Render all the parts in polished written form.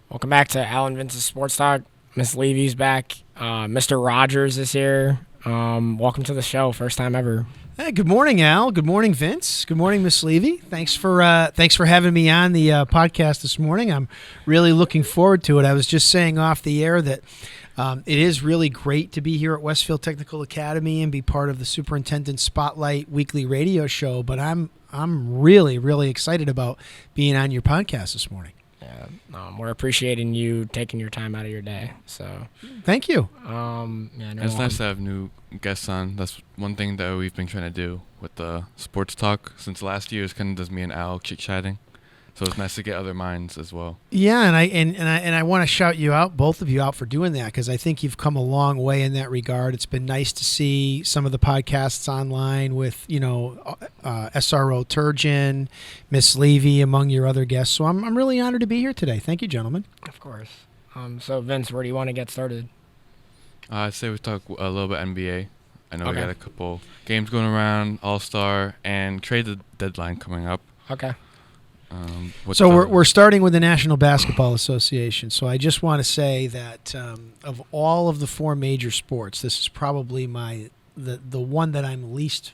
Welcome back to Alan Vince's Sports Talk. Miss Levy's back. Mr. Rogers is here. Welcome to the show. First time ever. Hey, good morning, Al. Good morning, Vince. Good morning, Miss Levy. Thanks for having me on the podcast this morning. I'm really looking forward to it. I was just saying off the air that it is really great to be here at Westfield Technical Academy and be part of the Superintendent Spotlight weekly radio show. But I'm really, really excited about being on your podcast this morning. Yeah, we're appreciating you taking your time out of your day. So, thank you. It's nice to have new guests on. That's one thing that we've been trying to do with the sports talk since last year. Is kind of just me and Al chit chatting. So it's nice to get other minds as well. Yeah, and I want to shout you out, both of you out for doing that, because I think you've come a long way in that regard. It's been nice to see some of the podcasts online with SRO Turgeon, Miss Levy, among your other guests. So I'm really honored to be here today. Thank you, gentlemen. Of course. So Vince, where do you want to get started? I'd say we talk a little bit NBA. I know Okay. we got a couple games going around, All-Star, and trade deadline coming up. Okay. So we're starting with the National Basketball Association. So I just want to say that of all of the four major sports, this is probably the one that I'm least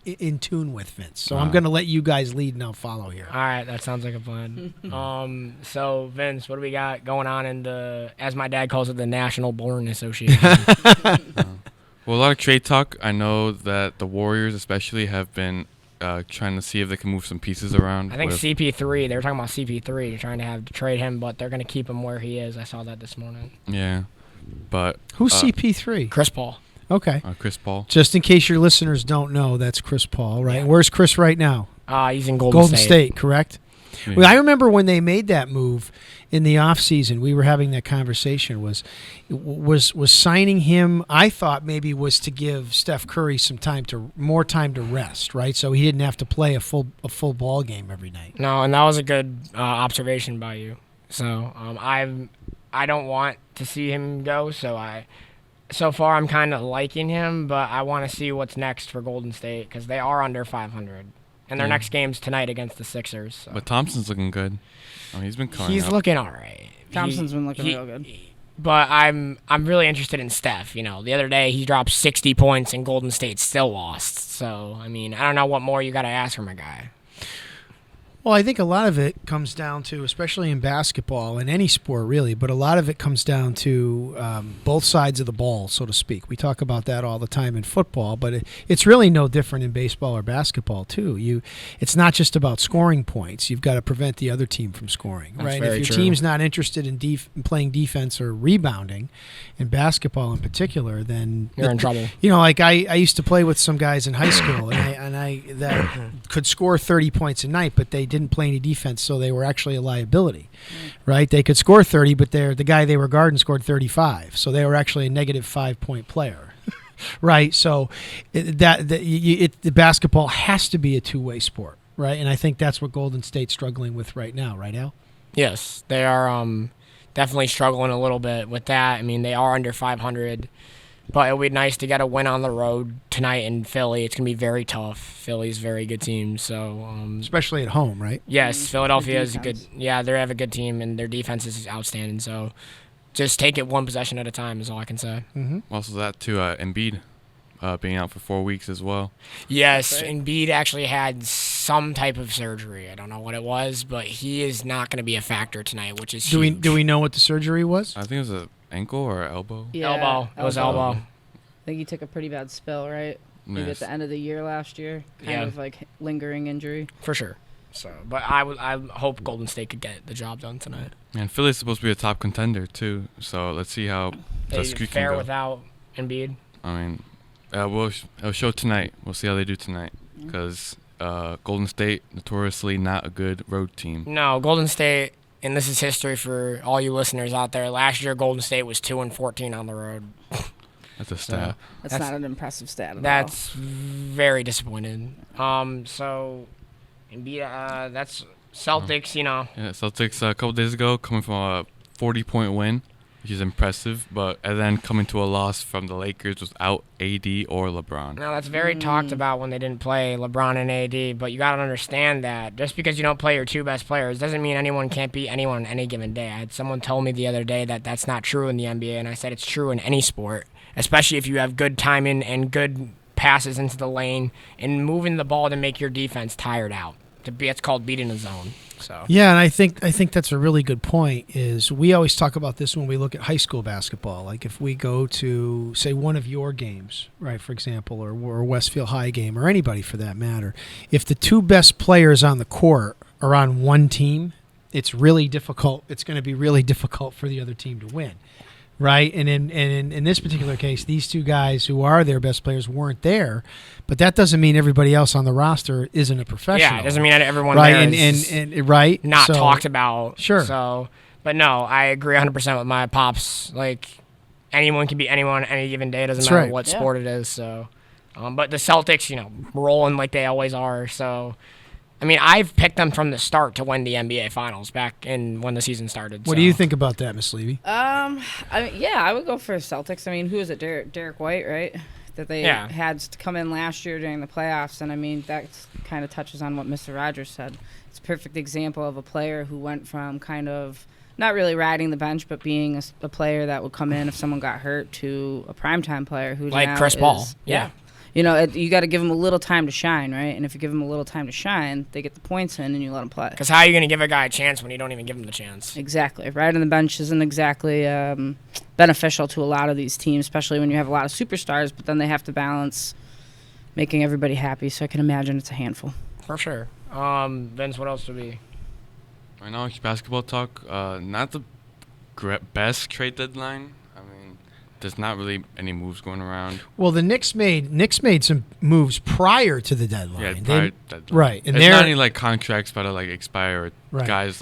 in tune with, Vince. So I'm going to let you guys lead and I'll follow here. All right, that sounds like a plan. So Vince, what do we got going on in the, as my dad calls it, the National Boring Association? Well, a lot of trade talk. I know that the Warriors especially have been trying to see if they can move some pieces around. I think CP3, they were talking about CP3. They're trying to trade him, but they're going to keep him where he is. I saw that this morning. Yeah, but Who's CP3? Chris Paul. Okay. Chris Paul. Just in case your listeners don't know, that's Chris Paul, right? Yeah. Where's Chris right now? He's in Golden State, correct? Yeah. Well, I remember when they made that move in the offseason, we were having that conversation, was signing him, I thought maybe was to give Steph Curry more time to rest, right? So he didn't have to play a full ball game every night. No, and that was a good observation by you. So I don't want to see him go, so far I'm kind of liking him, but I want to see what's next for Golden State because they are under 500. And their next game's tonight against the Sixers. So. But Thompson's looking good. He's been coming He's up. looking all right. Thompson's been looking real good. But I'm really interested in Steph. The other day he dropped 60 points and Golden State still lost. So, I don't know what more you got to ask for my guy. Well, I think a lot of it comes down to, especially in basketball, in any sport really, but a lot of it comes down to both sides of the ball, so to speak. We talk about that all the time in football, but it's really no different in baseball or basketball too. It's not just about scoring points. You've got to prevent the other team from scoring, That's right? very If your true. team's not interested in playing defense or rebounding, in basketball in particular, then You're in trouble. Like I used to play with some guys in high school, and I that could score 30 points a night, but they didn't play any defense, so they were actually a liability, right? They could score 30, but the guy they were guarding scored 35, so they were actually a negative 5-point player, right? So the basketball has to be a two-way sport, right? And I think that's what Golden State's struggling with right now, right, Al? Yes, they are definitely struggling a little bit with that. They are under 500, but it would be nice to get a win on the road tonight in Philly. It's going to be very tough. Philly's a very good team, so Especially at home, right? yes, Philadelphia is a good. defense. Yeah, they have a good team, and their defense is outstanding. So just take it one possession at a time is all I can say. Mm-hmm. Also that too, Embiid being out for 4 weeks as well. Yes, Right. Embiid actually had some type of surgery. I don't know what it was, but he is not going to be a factor tonight, which is Do huge. we know what the surgery was? I think it was an ankle or elbow. Yeah, Elbow. It was elbow. I think he took a pretty bad spill, right? Maybe Yes. at the end of the year last year. Kind Yeah. of like lingering injury. For sure. So, but I hope Golden State could get the job done tonight. And Philly's supposed to be a top contender too. So let's see how the They streak fair can go. without Embiid. It'll show tonight. We'll see how they do tonight because Golden State notoriously not a good road team. No, Golden State, and this is history for all you listeners out there. Last year, Golden State was 2-14 on the road. That's a stat. That's That's- not an impressive stat at all. That's very disappointed. So, Embiid, that's Celtics. Yeah, Celtics a couple days ago coming from a 40-point win. which is impressive. And then coming to a loss from the Lakers without AD or LeBron. Now, that's very talked about when they didn't play LeBron and AD, but you got to understand that just because you don't play your two best players doesn't mean anyone can't beat anyone on any given day. I had someone tell me the other day that that's not true in the NBA, and I said it's true in any sport, especially if you have good timing and good passes into the lane and moving the ball to make your defense tired out. It's called beating the zone. So yeah, and I think that's a really good point. Is we always talk about this when we look at high school basketball. Like if we go to say one of your games, right, for example, or Westfield High game, or anybody for that matter, if the two best players on the court are on one team, it's really difficult. It's going to be really difficult for the other team to win. Right, and in this particular case, these two guys who are their best players weren't there, but that doesn't mean everybody else on the roster isn't a professional. Yeah, it doesn't mean that everyone right, there is and right, not talked about. Sure. So, but no, I agree 100% with my pops. Like anyone can be anyone any given day. It doesn't matter what sport it is. So, but the Celtics, rolling like they always are. So. I mean, I've picked them from the start to win the NBA Finals back in when the season started. What do you think about that, Miss Levy? I would go for Celtics. I mean, who is it? Derek White, right? That they had to come in last year during the playoffs, and I mean that kind of touches on what Mr. Rogers said. It's a perfect example of a player who went from kind of not really riding the bench, but being a player that would come in if someone got hurt, to a primetime player who like now Chris Paul. Yeah. You got to give them a little time to shine, right? And if you give them a little time to shine, they get the points in and you let them play. Because how are you going to give a guy a chance when you don't even give him the chance? Exactly. Riding the bench isn't exactly beneficial to a lot of these teams, especially when you have a lot of superstars, but then they have to balance making everybody happy. So I can imagine it's a handful. For sure. Vince, what else do we? Right now, basketball talk. Not the best trade deadline. There's not really any moves going around. Well, the Knicks made some moves prior to the deadline. Yeah, prior to the deadline. Right. And there's not any contracts about to expire or guys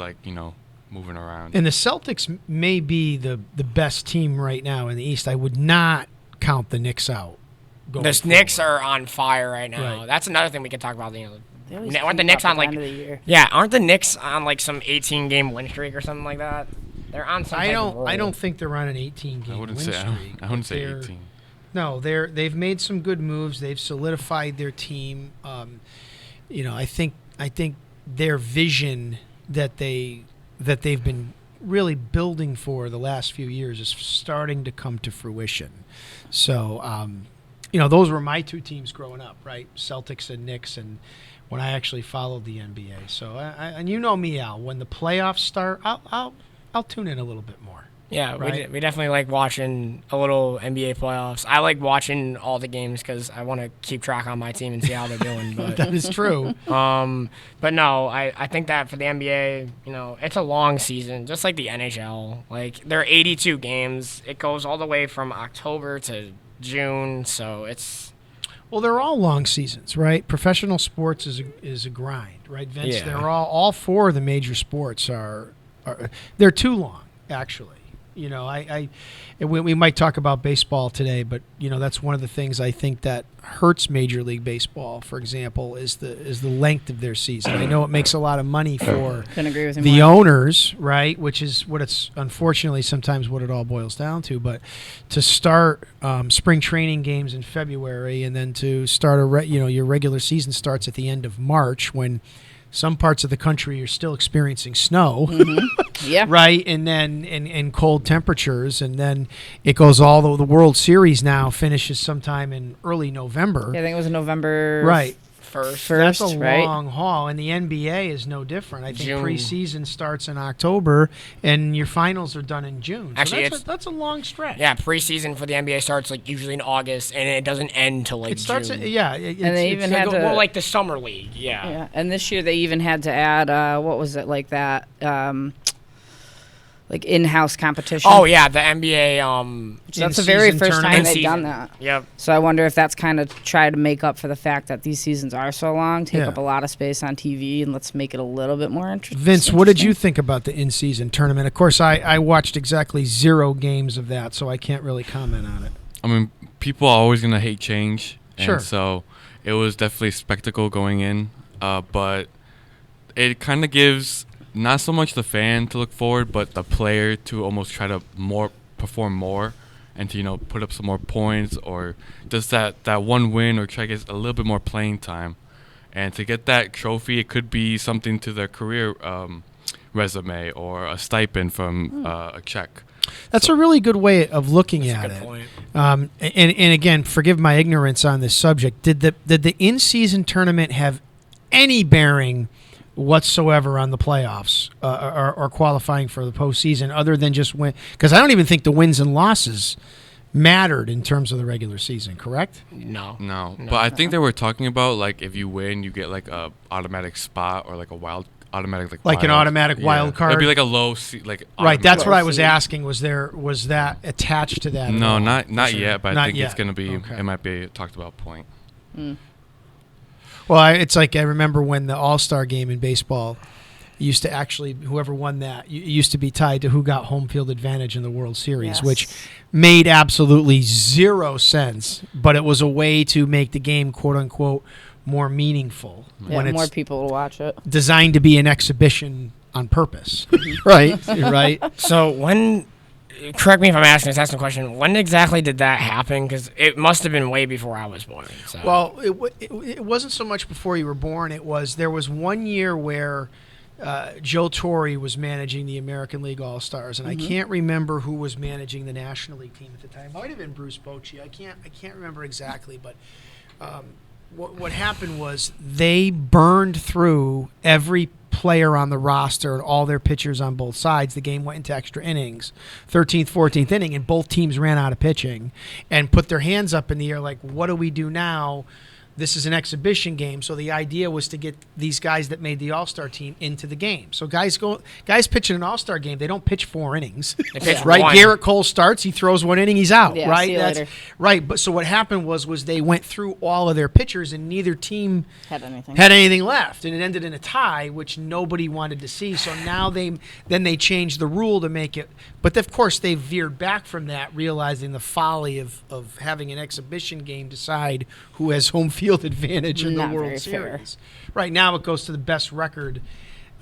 moving around. And the Celtics may be the best team right now in the East. I would not count the Knicks out. The Knicks are on fire right now. Right. That's another thing we can talk about. Aren't the Knicks on aren't the Knicks on some 18-game win streak or something like that? They're on some. I don't think they're on an 18-game win streak. I wouldn't say 18. No, they've made some good moves. They've solidified their team. I think their vision that they've been really building for the last few years is starting to come to fruition. So, those were my two teams growing up, right? Celtics and Knicks, and when I actually followed the NBA. So, and you know me, Al. When the playoffs start, I'll tune in a little bit more. Yeah, right? we definitely like watching a little NBA playoffs. I like watching all the games because I want to keep track on my team and see how they're doing. But that is true. But no, I think that for the NBA, it's a long season, just like the NHL. There are 82 games. It goes all the way from October to June, so it's. Well, they're all long seasons, right? Professional sports is a grind, right, Vince? Yeah. They're all four of the major sports are they're too long, actually. We might talk about baseball today, but that's one of the things I think that hurts Major League Baseball, for example, is the length of their season. I know it makes a lot of money for the owners, right? Which is what it's unfortunately sometimes what it all boils down to. But to start spring training games in February, and then to start your regular season starts at the end of March when some parts of the country are still experiencing snow, yeah, right, and then and cold temperatures, and then it goes all the World Series now finishes sometime in early November. Yeah, I think it was November. Right. First, that's a long haul, and the NBA is no different. I think preseason starts in October, and your finals are done in June. So actually, that's a long stretch. Yeah, preseason for the NBA starts usually in August, and it doesn't end till it starts. June. And they even had to, more like the summer league. Yeah. Yeah, and this year they even had to add what was it like that? Like in-house competition. Oh yeah, the NBA. That's the very first time they've done that. Yep. So I wonder if that's kind of try to make up for the fact that these seasons are so long, take up a lot of space on TV, and let's make it a little bit more interesting. Vince, what did you think about the in-season tournament? Of course, I watched exactly 0 games of that, so I can't really comment on it. I mean, people are always gonna hate change, sure. And so it was definitely a spectacle going in, but it kind of gives. Not so much the fan to look forward, but the player to almost try to more perform more and to put up some more points, or just that one win, or try to get a little bit more playing time. And to get that trophy, it could be something to their career resume, or a stipend from a check. That's a really good way of looking at That's a good it. point. And again, forgive my ignorance on this subject. Did the in-season tournament have any bearing whatsoever on the playoffs or qualifying for the postseason, other than just win? Because I don't even think the wins and losses mattered in terms of the regular season. Correct? No. But I think they were talking about, like, if you win, you get like a automatic spot, or like a automatic an automatic wild card. It'd be like a low Right. That's what I was seed. asking. Was that attached to that? No, at all? not Sure. yet. But Not I think yet. it's gonna be. Okay. It might be a talked about point. Well, it's like I remember when the All-Star game in baseball used to actually, whoever won that, used to be tied to who got home field advantage in the World Series, Yes. which made absolutely zero sense, but it was a way to make the game, quote unquote, more meaningful Yeah, when more it's people will watch it. designed to be an exhibition on purpose. right. So when, correct me if I'm asking a question, when exactly did that happen? Because it must have been way before I was born. So. Well, it wasn't so much before you were born. There was 1 year where Joe Torre was managing the American League All-Stars, and I can't remember who was managing the National League team at the time. It might have been Bruce Bochy. I can't remember exactly, but what happened was they burned through every player on the roster and all their pitchers on both sides. The game went into extra innings, 13th, 14th inning, and both teams ran out of pitching and put their hands up in the air like, what do we do now? This is an exhibition game, so the idea was to get these guys that made the All-Star team into the game. So guys pitching an All-Star game, they don't pitch 4 innings. They pitch right? one. Garrett Cole starts, he throws 1 inning, he's out. Yeah, right? see you later. Right. But so what happened was they went through all of their pitchers, and neither team Had anything. had anything left, and it ended in a tie, which nobody wanted to see. So now they changed the rule to make it. But of course they veered back from that, realizing the folly of having an exhibition game decide who has home field advantage in Not the very World fair. Series. Right now it goes to the best record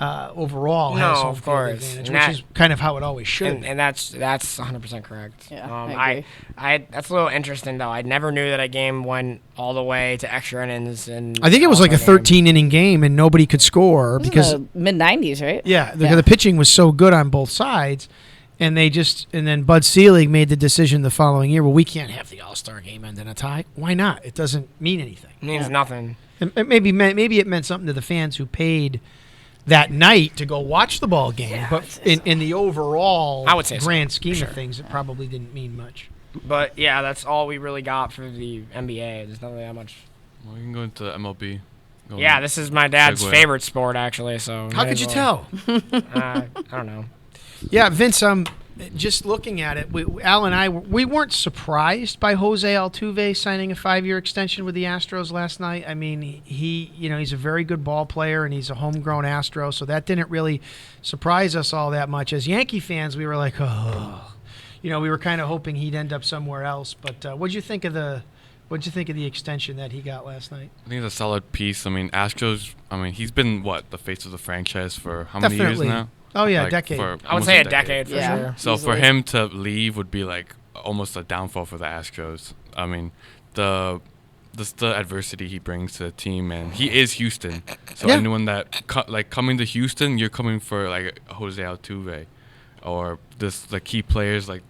overall. No, has home of field course. advantage, And which that- is kind of how it always should. and that's 100% correct. Yeah, I agree. I that's a little interesting though. I never knew that a game went all the way to extra innings, and I think it was like a All-Star game. 13-inning game, and nobody could score This is because the mid-90s, right? the pitching was so good on both sides, and then Bud Selig made the decision the following year. Well, we can't have the All-Star game end in a tie. Why not? It doesn't mean anything. It means nothing. And maybe it meant something to the fans who paid that night to go watch the ball game. Yeah, but in the overall I would say so, grand scheme for of sure. things, it probably didn't mean much. But yeah, that's all we really got for the NBA. There's not really that much. Well, we can go into MLB. Yeah, this is my dad's Segue. favorite sport actually. So How might could as you well- tell? I don't know. Yeah, Vince, just looking at it, Al and I, we weren't surprised by Jose Altuve signing a 5-year extension with the Astros last night. I mean, he's a very good ball player, and he's a homegrown Astro, so that didn't really surprise us all that much. As Yankee fans, we were like, oh, we were kind of hoping he'd end up somewhere else. But what'd you think of the extension that he got last night? I think it's a solid piece. I mean, Astros. I mean, he's been the face of the franchise for how many Definitely. years now? Oh yeah, Like, decade. for I would almost say a decade for Yeah. sure. So for Easily. him to leave would be like almost a downfall for the Astros. I mean, the adversity he brings to the team, and he is Houston. So Yeah. anyone that coming to Houston, you're coming for like Jose Altuve, or the key players like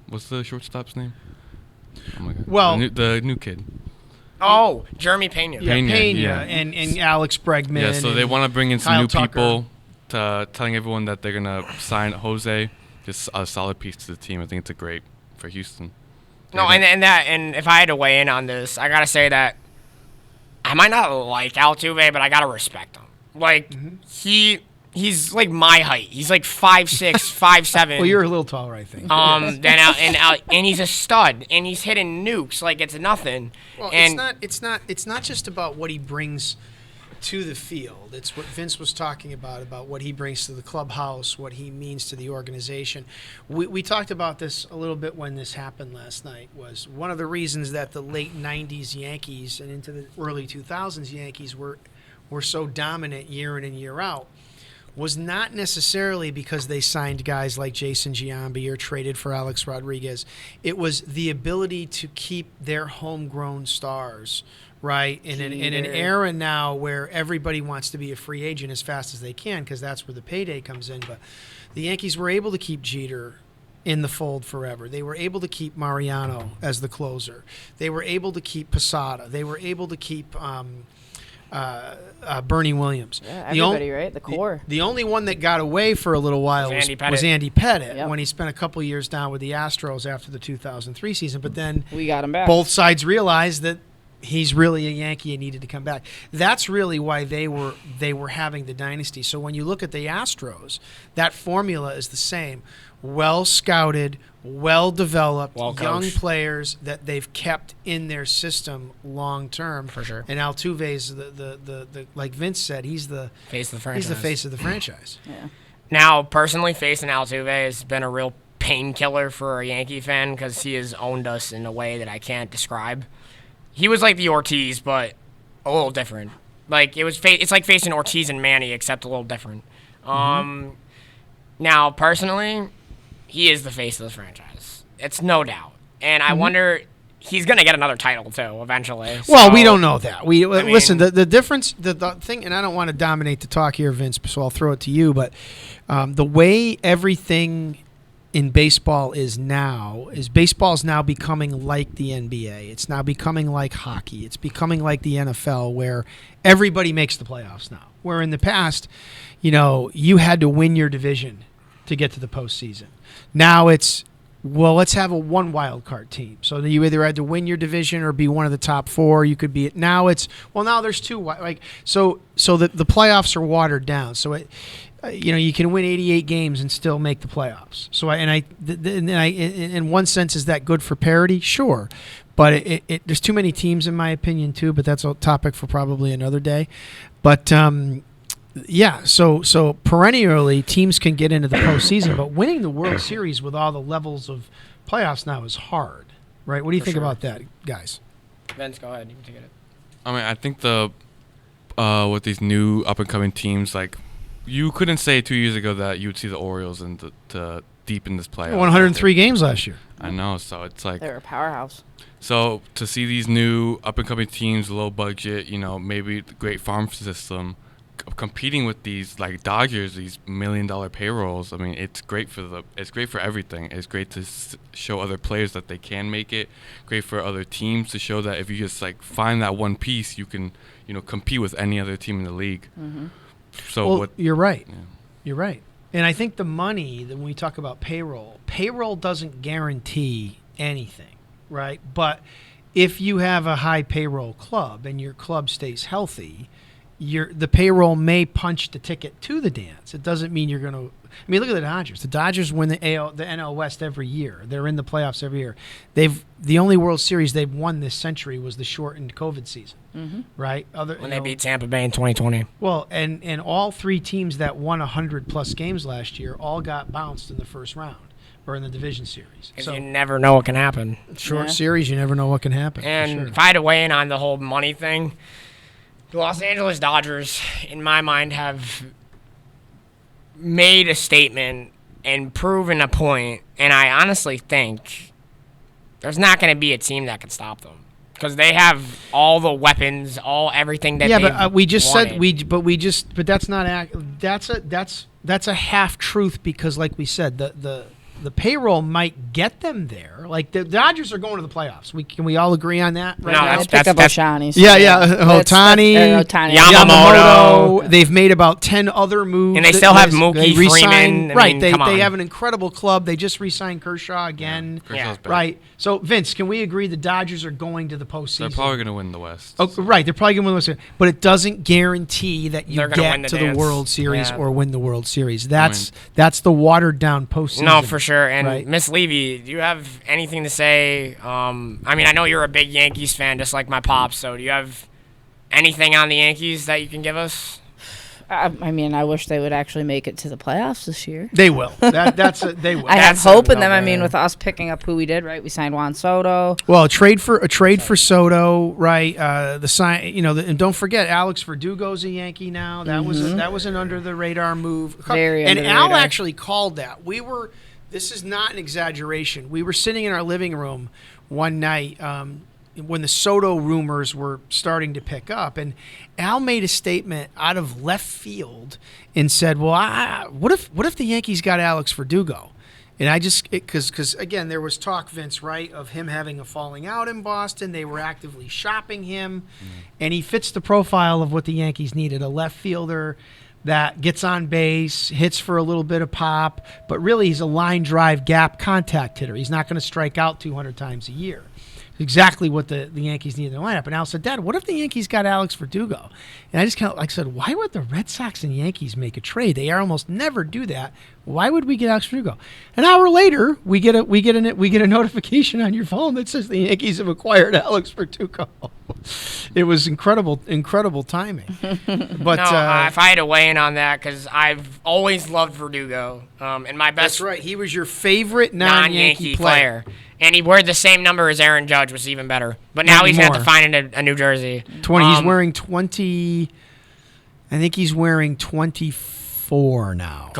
what's the shortstop's name? Oh my god. Well- the new kid. Oh, Jeremy Pena. Yeah, Pena, Pena yeah. and Alex Bregman. Yeah, so they and want to bring in some Kyle new Tucker. people, telling everyone that they're gonna sign Jose. Just a solid piece to the team. I think it's great for Houston. No, and if I had to weigh in on this, I gotta say that I might not like Altuve, but I gotta respect him. Like he's like my height. He's like 5'6", 5'7". Well, you're a little taller, I think. And he's a stud, and he's hitting nukes like it's nothing. Well, and it's not just about what he brings to the field. It's what Vince was talking about what he brings to the clubhouse, what he means to the organization. We talked about this a little bit when this happened last night. Was one of the reasons that the late 90s Yankees and into the early 2000s Yankees were so dominant year in and year out was not necessarily because they signed guys like Jason Giambi or traded for Alex Rodriguez. It was the ability to keep their homegrown stars, right? In an era now where everybody wants to be a free agent as fast as they can because that's where the payday comes in. But the Yankees were able to keep Jeter in the fold forever. They were able to keep Mariano as the closer. They were able to keep Posada. They were able to keep Bernie Williams. Yeah, everybody, right? The core. The only one that got away for a little while was Andy Pettitte when he spent a couple years down with the Astros after the 2003 season. But then we got him back. Both sides realized that he's really a Yankee and needed to come back. That's really why they were having the dynasty. So when you look at the Astros, that formula is the same. Well scouted, well developed, young players that they've kept in their system long term. For sure. And Altuve's the like Vince said, he's the face of the franchise. He's the face of the franchise. Yeah. Now, personally, facing Altuve has been a real painkiller for a Yankee fan because he has owned us in a way that I can't describe. He was like the Ortiz, but a little different. Like it's like facing Ortiz and Manny, except a little different. Now, personally, he is the face of the franchise. It's no doubt, and I wonder he's gonna get another title too eventually. Well, we don't know that. Listen. The difference, the thing, and I don't want to dominate the talk here, Vince, so I'll throw it to you. But the way everything in baseball is baseball is now becoming like the NBA. It's now becoming like hockey. It's becoming like the NFL, where everybody makes the playoffs now. Where in the past, you had to win your division to get to the postseason. Now it's, let's have a one wild card team. So you either had to win your division or be one of the top four. You could be now it's now there's two so the playoffs are watered down. So you can win 88 games and still make the playoffs. So in one sense, is that good for parity? Sure, but there's too many teams in my opinion too. But that's a topic for probably another day. But yeah, so perennially teams can get into the postseason, but winning the World Series with all the levels of playoffs now is hard, right? What do you think about that, guys? Vince, go ahead. You can take it. I mean, I think with these new up and coming teams, like you couldn't say 2 years ago that you would see the Orioles in the deep in this playoff. 103 games last year. I know, so it's like they're a powerhouse. So to see these new up and coming teams, low budget, maybe the great farm system, competing with these like Dodgers, these $1 million payrolls. I mean, it's great for everything. It's great to show other players that they can make it. Great for other teams to show that if you just like find that one piece, you can compete with any other team in the league. Mm-hmm. So you're right. Yeah. You're right. And I think the money, when we talk about payroll doesn't guarantee anything, right? But if you have a high payroll club and your club stays healthy, the payroll may punch the ticket to the dance. It doesn't mean you're going to. I mean, look at the Dodgers. The Dodgers win the NL West every year. They're in the playoffs every year. The only World Series they've won this century was the shortened COVID season, right? When they beat Tampa Bay in 2020. Well, and all three teams that won 100+ games last year all got bounced in the first round or in the division series. So you never know what can happen. Short series, you never know what can happen. And if I had to weigh in on the whole money thing, the Los Angeles Dodgers, in my mind, have made a statement and proven a point, and I honestly think there's not going to be a team that can stop them because they have all the weapons, everything that. Yeah, but we just wanted. but that's not that's a half truth because, like we said, the payroll might get them there. Like the Dodgers are going to the playoffs. Can we all agree on that? Right now? Pick up Ohtani. Yeah. Ohtani, Yamamoto. They've made about 10 other moves, and they still have Mookie Freeman. Right, they have an incredible club. They just re-signed Kershaw again. Yeah. Right. So Vince, can we agree the Dodgers are going to the postseason? They're probably going to win the West. Oh, right, they're probably going to win the West, but it doesn't guarantee that you get to the World Series or win the World Series. That's the watered down postseason. No, for sure. And Miss Levy, do you have anything to say? I mean, I know you're a big Yankees fan, just like my pops. So, do you have anything on the Yankees that you can give us? I mean, I wish they would actually make it to the playoffs this year. They will. They will. I have That's hope a in them. I no-brainer. mean, with us picking up who we did, right? We signed Juan Soto. Well, a trade for Soto, right? The sign, and don't forget Alex Verdugo's a Yankee now. That was an under the radar move. Very and under the Al radar. actually called that. This is not an exaggeration. We were sitting in our living room one night when the Soto rumors were starting to pick up, and Al made a statement out of left field and said, "Well, what if the Yankees got Alex Verdugo?" And I just because again there was talk, Vince, right, of him having a falling out in Boston. They were actively shopping him, and he fits the profile of what the Yankees needed: a left fielder that gets on base, hits for a little bit of pop, but really he's a line drive gap contact hitter. He's not going to strike out 200 times a year. Exactly what the Yankees need in their lineup. And Al said, "Dad, what if the Yankees got Alex Verdugo?" And I just kind of said, "Why would the Red Sox and Yankees make a trade? They almost never do that. Why would we get Alex Verdugo?" An hour later, we get a notification on your phone that says the Yankees have acquired Alex Verdugo. It was incredible timing. But if I had to weigh in on that, because I've always loved Verdugo, and my best that's right. He was your favorite non-Yankee player. And he wore the same number as Aaron Judge, which is even better. But now he's going to have to find a New Jersey. 20. He's wearing 20. I think he's wearing 24 now.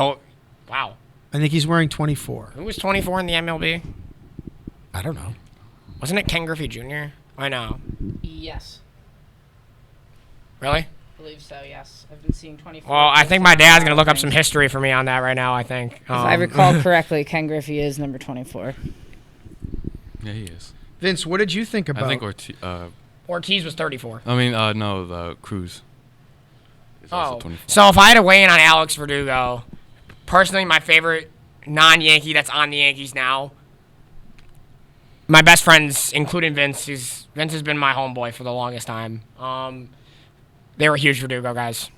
Wow. I think he's wearing 24. Who was 24 in the MLB? I don't know. Wasn't it Ken Griffey Jr.? I know. Yes. Really? I believe so, yes. I've been seeing 24. Well, I think my dad's going to look up some history for me on that right now, I think. If I recall correctly, Ken Griffey is number 24. Yeah, he is. Vince, what did you think about? I think Ortiz was 34. I mean, no, the Cruz. Is also 24. So if I had to weigh in on Alex Verdugo, personally, my favorite non-Yankee that's on the Yankees now, my best friends, including Vince, Vince has been my homeboy for the longest time. They were huge Verdugo guys.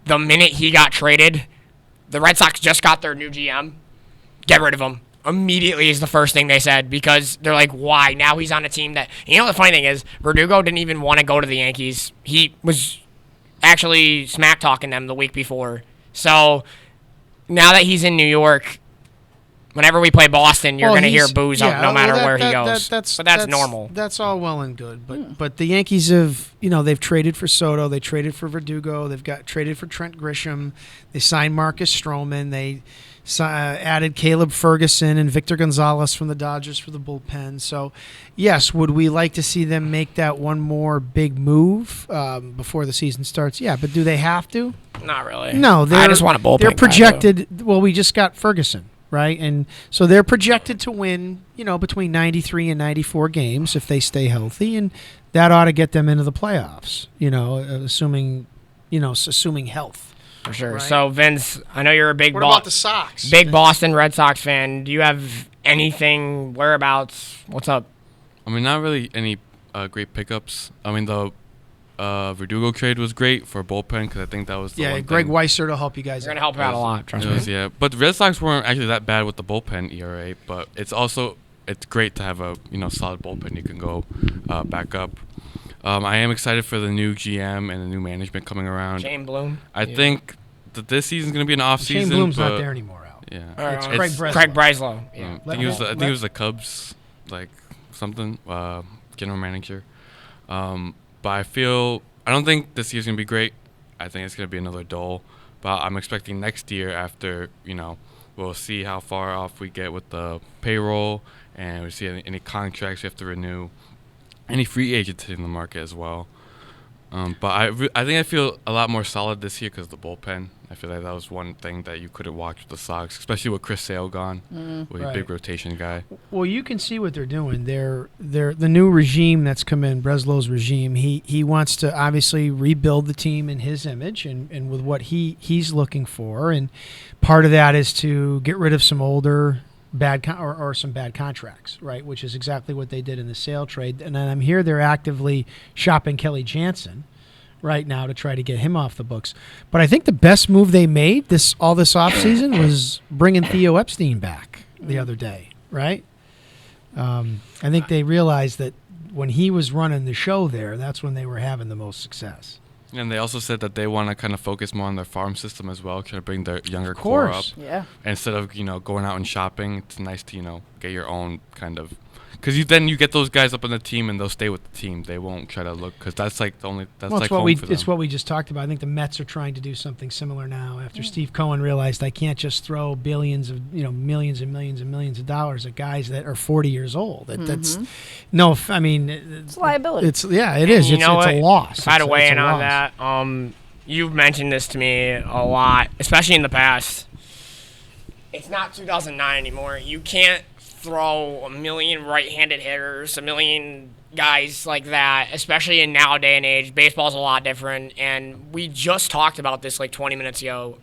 The minute he got traded, the Red Sox just got their new GM. Get rid of him. Immediately is the first thing they said, because they're like, why? Now he's on a team that... the funny thing is, Verdugo didn't even want to go to the Yankees. He was actually smack-talking them the week before. So now that he's in New York, whenever we play Boston, you're going to hear boos no matter where he goes. But that's normal. That's all well and good. But the Yankees have, they've traded for Soto. They traded for Verdugo. They've traded for Trent Grisham. They signed Marcus Stroman. They added Caleb Ferguson and Victor Gonzalez from the Dodgers for the bullpen. So, yes, would we like to see them make that one more big move before the season starts? Yeah, but do they have to? Not really. No, I just want a bullpen. They're projected. Well, we just got Ferguson, right? And so they're projected to win, between 93 and 94 games if they stay healthy, and that ought to get them into the playoffs. Assuming health. For sure. Right. So, Vince, I know you're a big What about the Sox? Big Boston Red Sox fan. Do you have anything, whereabouts? What's up? I mean, not really any great pickups. I mean, the Verdugo trade was great for bullpen, because I think that was the one Greg thing. Weisser to help you guys. You're going to help out a lot, trust me. Yeah, but the Red Sox weren't actually that bad with the bullpen ERA, but it's great to have a solid bullpen you can go back up. I am excited for the new GM and the new management coming around. Shane Bloom. I think that this season's going to be an off season. Shane Bloom's not there anymore, Al. Yeah, It's Craig Breslow. Yeah. I think it was the Cubs, something general manager. But I don't think this year's going to be great. I think it's going to be another dull. But I'm expecting next year, after we'll see how far off we get with the payroll, and we'll see any contracts we have to renew. Any free agents in the market as well. But I think I feel a lot more solid this year because of the bullpen. I feel like that was one thing that you couldn't watch with the Sox, especially with Chris Sale gone, with a big rotation guy. Well, you can see what they're doing. They're the new regime that's come in, Breslow's regime. He wants to obviously rebuild the team in his image and with what he's looking for. And part of that is to get rid of some older or some bad contracts, right? Which is exactly what they did in the Sale trade. And I'm here they're actively shopping Kelly Jansen right now to try to get him off the books. But I think the best move they made this offseason was bringing Theo Epstein back the other day, right? I think they realized that when he was running the show there, that's when they were having the most success. And they also said that they want to kind of focus more on their farm system as well, trying to bring their younger core up. Yeah. Instead of, going out and shopping, it's nice to, get your own kind of. Because then you get those guys up on the team and they'll stay with the team. They won't try to look, because that's like the only, that's well, like home for them. It's what we just talked about. I think the Mets are trying to do something similar now after Steve Cohen realized I can't just throw billions of, millions and millions and millions of dollars at guys that are 40 years old. That's no, I mean, it's liability. It is. It's a loss. If I had to weigh in on that, you've mentioned this to me a lot, especially in the past. It's not 2009 anymore. You can't throw a million right-handed hitters, a million guys like that, especially in now day and age. Baseball's a lot different, and we just talked about this like 20 minutes ago.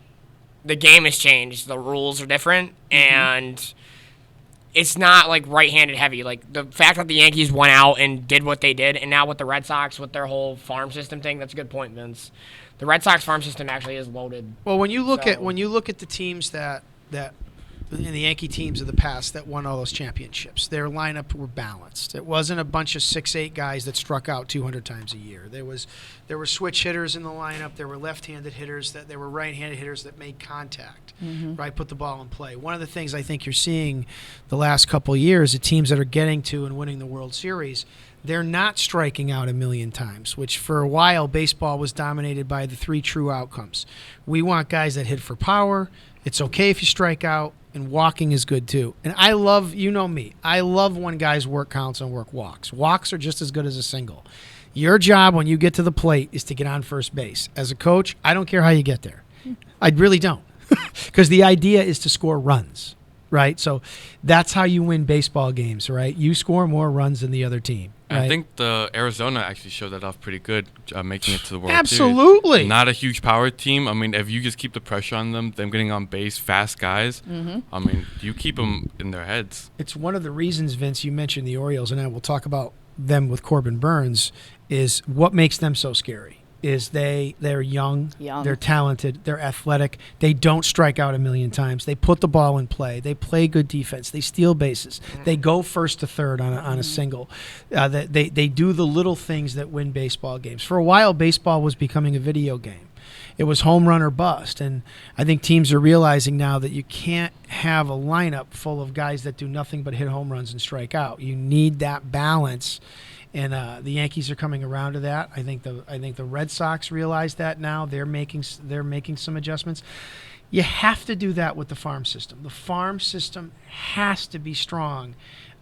The game has changed. The rules are different, and it's not like right-handed heavy. Like the fact that the Yankees went out and did what they did, and now with the Red Sox, with their whole farm system thing, that's a good point, Vince. The Red Sox farm system actually is loaded. Well, when you look at the teams that in the Yankee teams of the past that won all those championships, their lineup were balanced. It wasn't a bunch of 6'8" guys that struck out 200 times a year. There were switch hitters in the lineup. There were left-handed hitters. There were right-handed hitters that made contact, right? Put the ball in play. One of the things I think you're seeing the last couple of years, the teams that are getting to and winning the World Series, they're not striking out a million times, which for a while baseball was dominated by the three true outcomes. We want guys that hit for power. It's okay if you strike out. And walking is good too. And I love, me, I love when guys work counts and work walks. Walks are just as good as a single. Your job when you get to the plate is to get on first base. As a coach, I don't care how you get there. I really don't. Because the idea is to score runs, right? So that's how you win baseball games, right? You score more runs than the other team. Right? I think the Arizona actually showed that off pretty good, making it to the World Absolutely. Series. Not a huge power team. I mean, if you just keep the pressure on them getting on base, fast guys, I mean, you keep them in their heads. It's one of the reasons, Vince, you mentioned the Orioles, and I will talk about them with Corbin Burns, is what makes them so scary. Is they're young, they're talented, they're athletic, they don't strike out a million times, they put the ball in play, they play good defense, they steal bases, they go first to third on a single, they do the little things that win baseball games. For a while, baseball was becoming a video game. It was home run or bust, and I think teams are realizing now that you can't have a lineup full of guys that do nothing but hit home runs and strike out. You need that balance. And the Yankees are coming around to that. I think the Red Sox realize that now. They're making some adjustments. You have to do that with the farm system. The farm system has to be strong.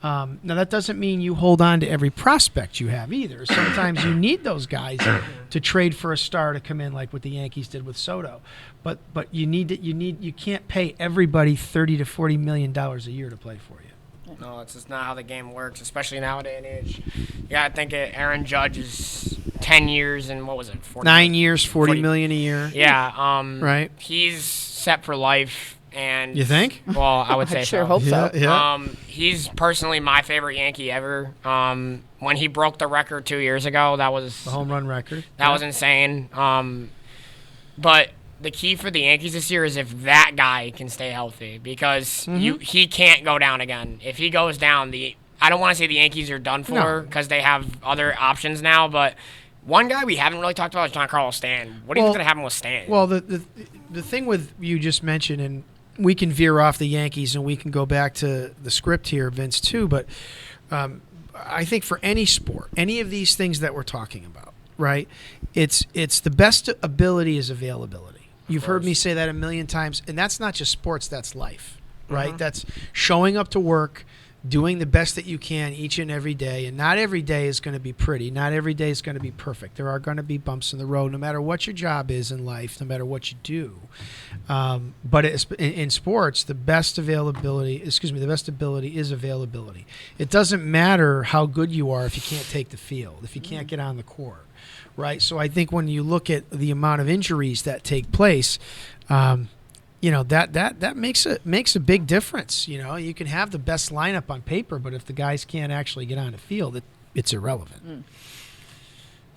Now that doesn't mean you hold on to every prospect you have either. Sometimes you need those guys to trade for a star to come in, like what the Yankees did with Soto. But you can't pay everybody $30 to $40 million a year to play for you. No, it's just not how the game works, especially nowadays and age. Yeah, I think Aaron Judge is 10 years and what was it? 9 years, $40 million a year. Yeah, right. He's set for life, and you think? Well, I would say I sure so. hope so. Yeah. He's personally my favorite Yankee ever. When he broke the record 2 years ago, that was the home run record. That was insane. But the key for the Yankees this year is if that guy can stay healthy, because he can't go down again. If he goes down, I don't want to say the Yankees are done for because they have other options now, but one guy we haven't really talked about is Giancarlo Stanton. What do you think's going to happen with Stanton? Well, the thing with you just mentioned, and we can veer off the Yankees and we can go back to the script here, Vince, too, but I think for any sport, any of these things that we're talking about, right, it's the best ability is availability. You've heard me say that a million times, and that's not just sports, that's life, right? That's showing up to work, doing the best that you can each and every day, and not every day is going to be pretty. Not every day is going to be perfect. There are going to be bumps in the road, no matter what your job is in life, no matter what you do. But in sports, the best ability is availability. It doesn't matter how good you are if you can't take the field, if you can't get on the court. Right, so I think when you look at the amount of injuries that take place, that makes a big difference. You can have the best lineup on paper, but if the guys can't actually get on the field, it's irrelevant.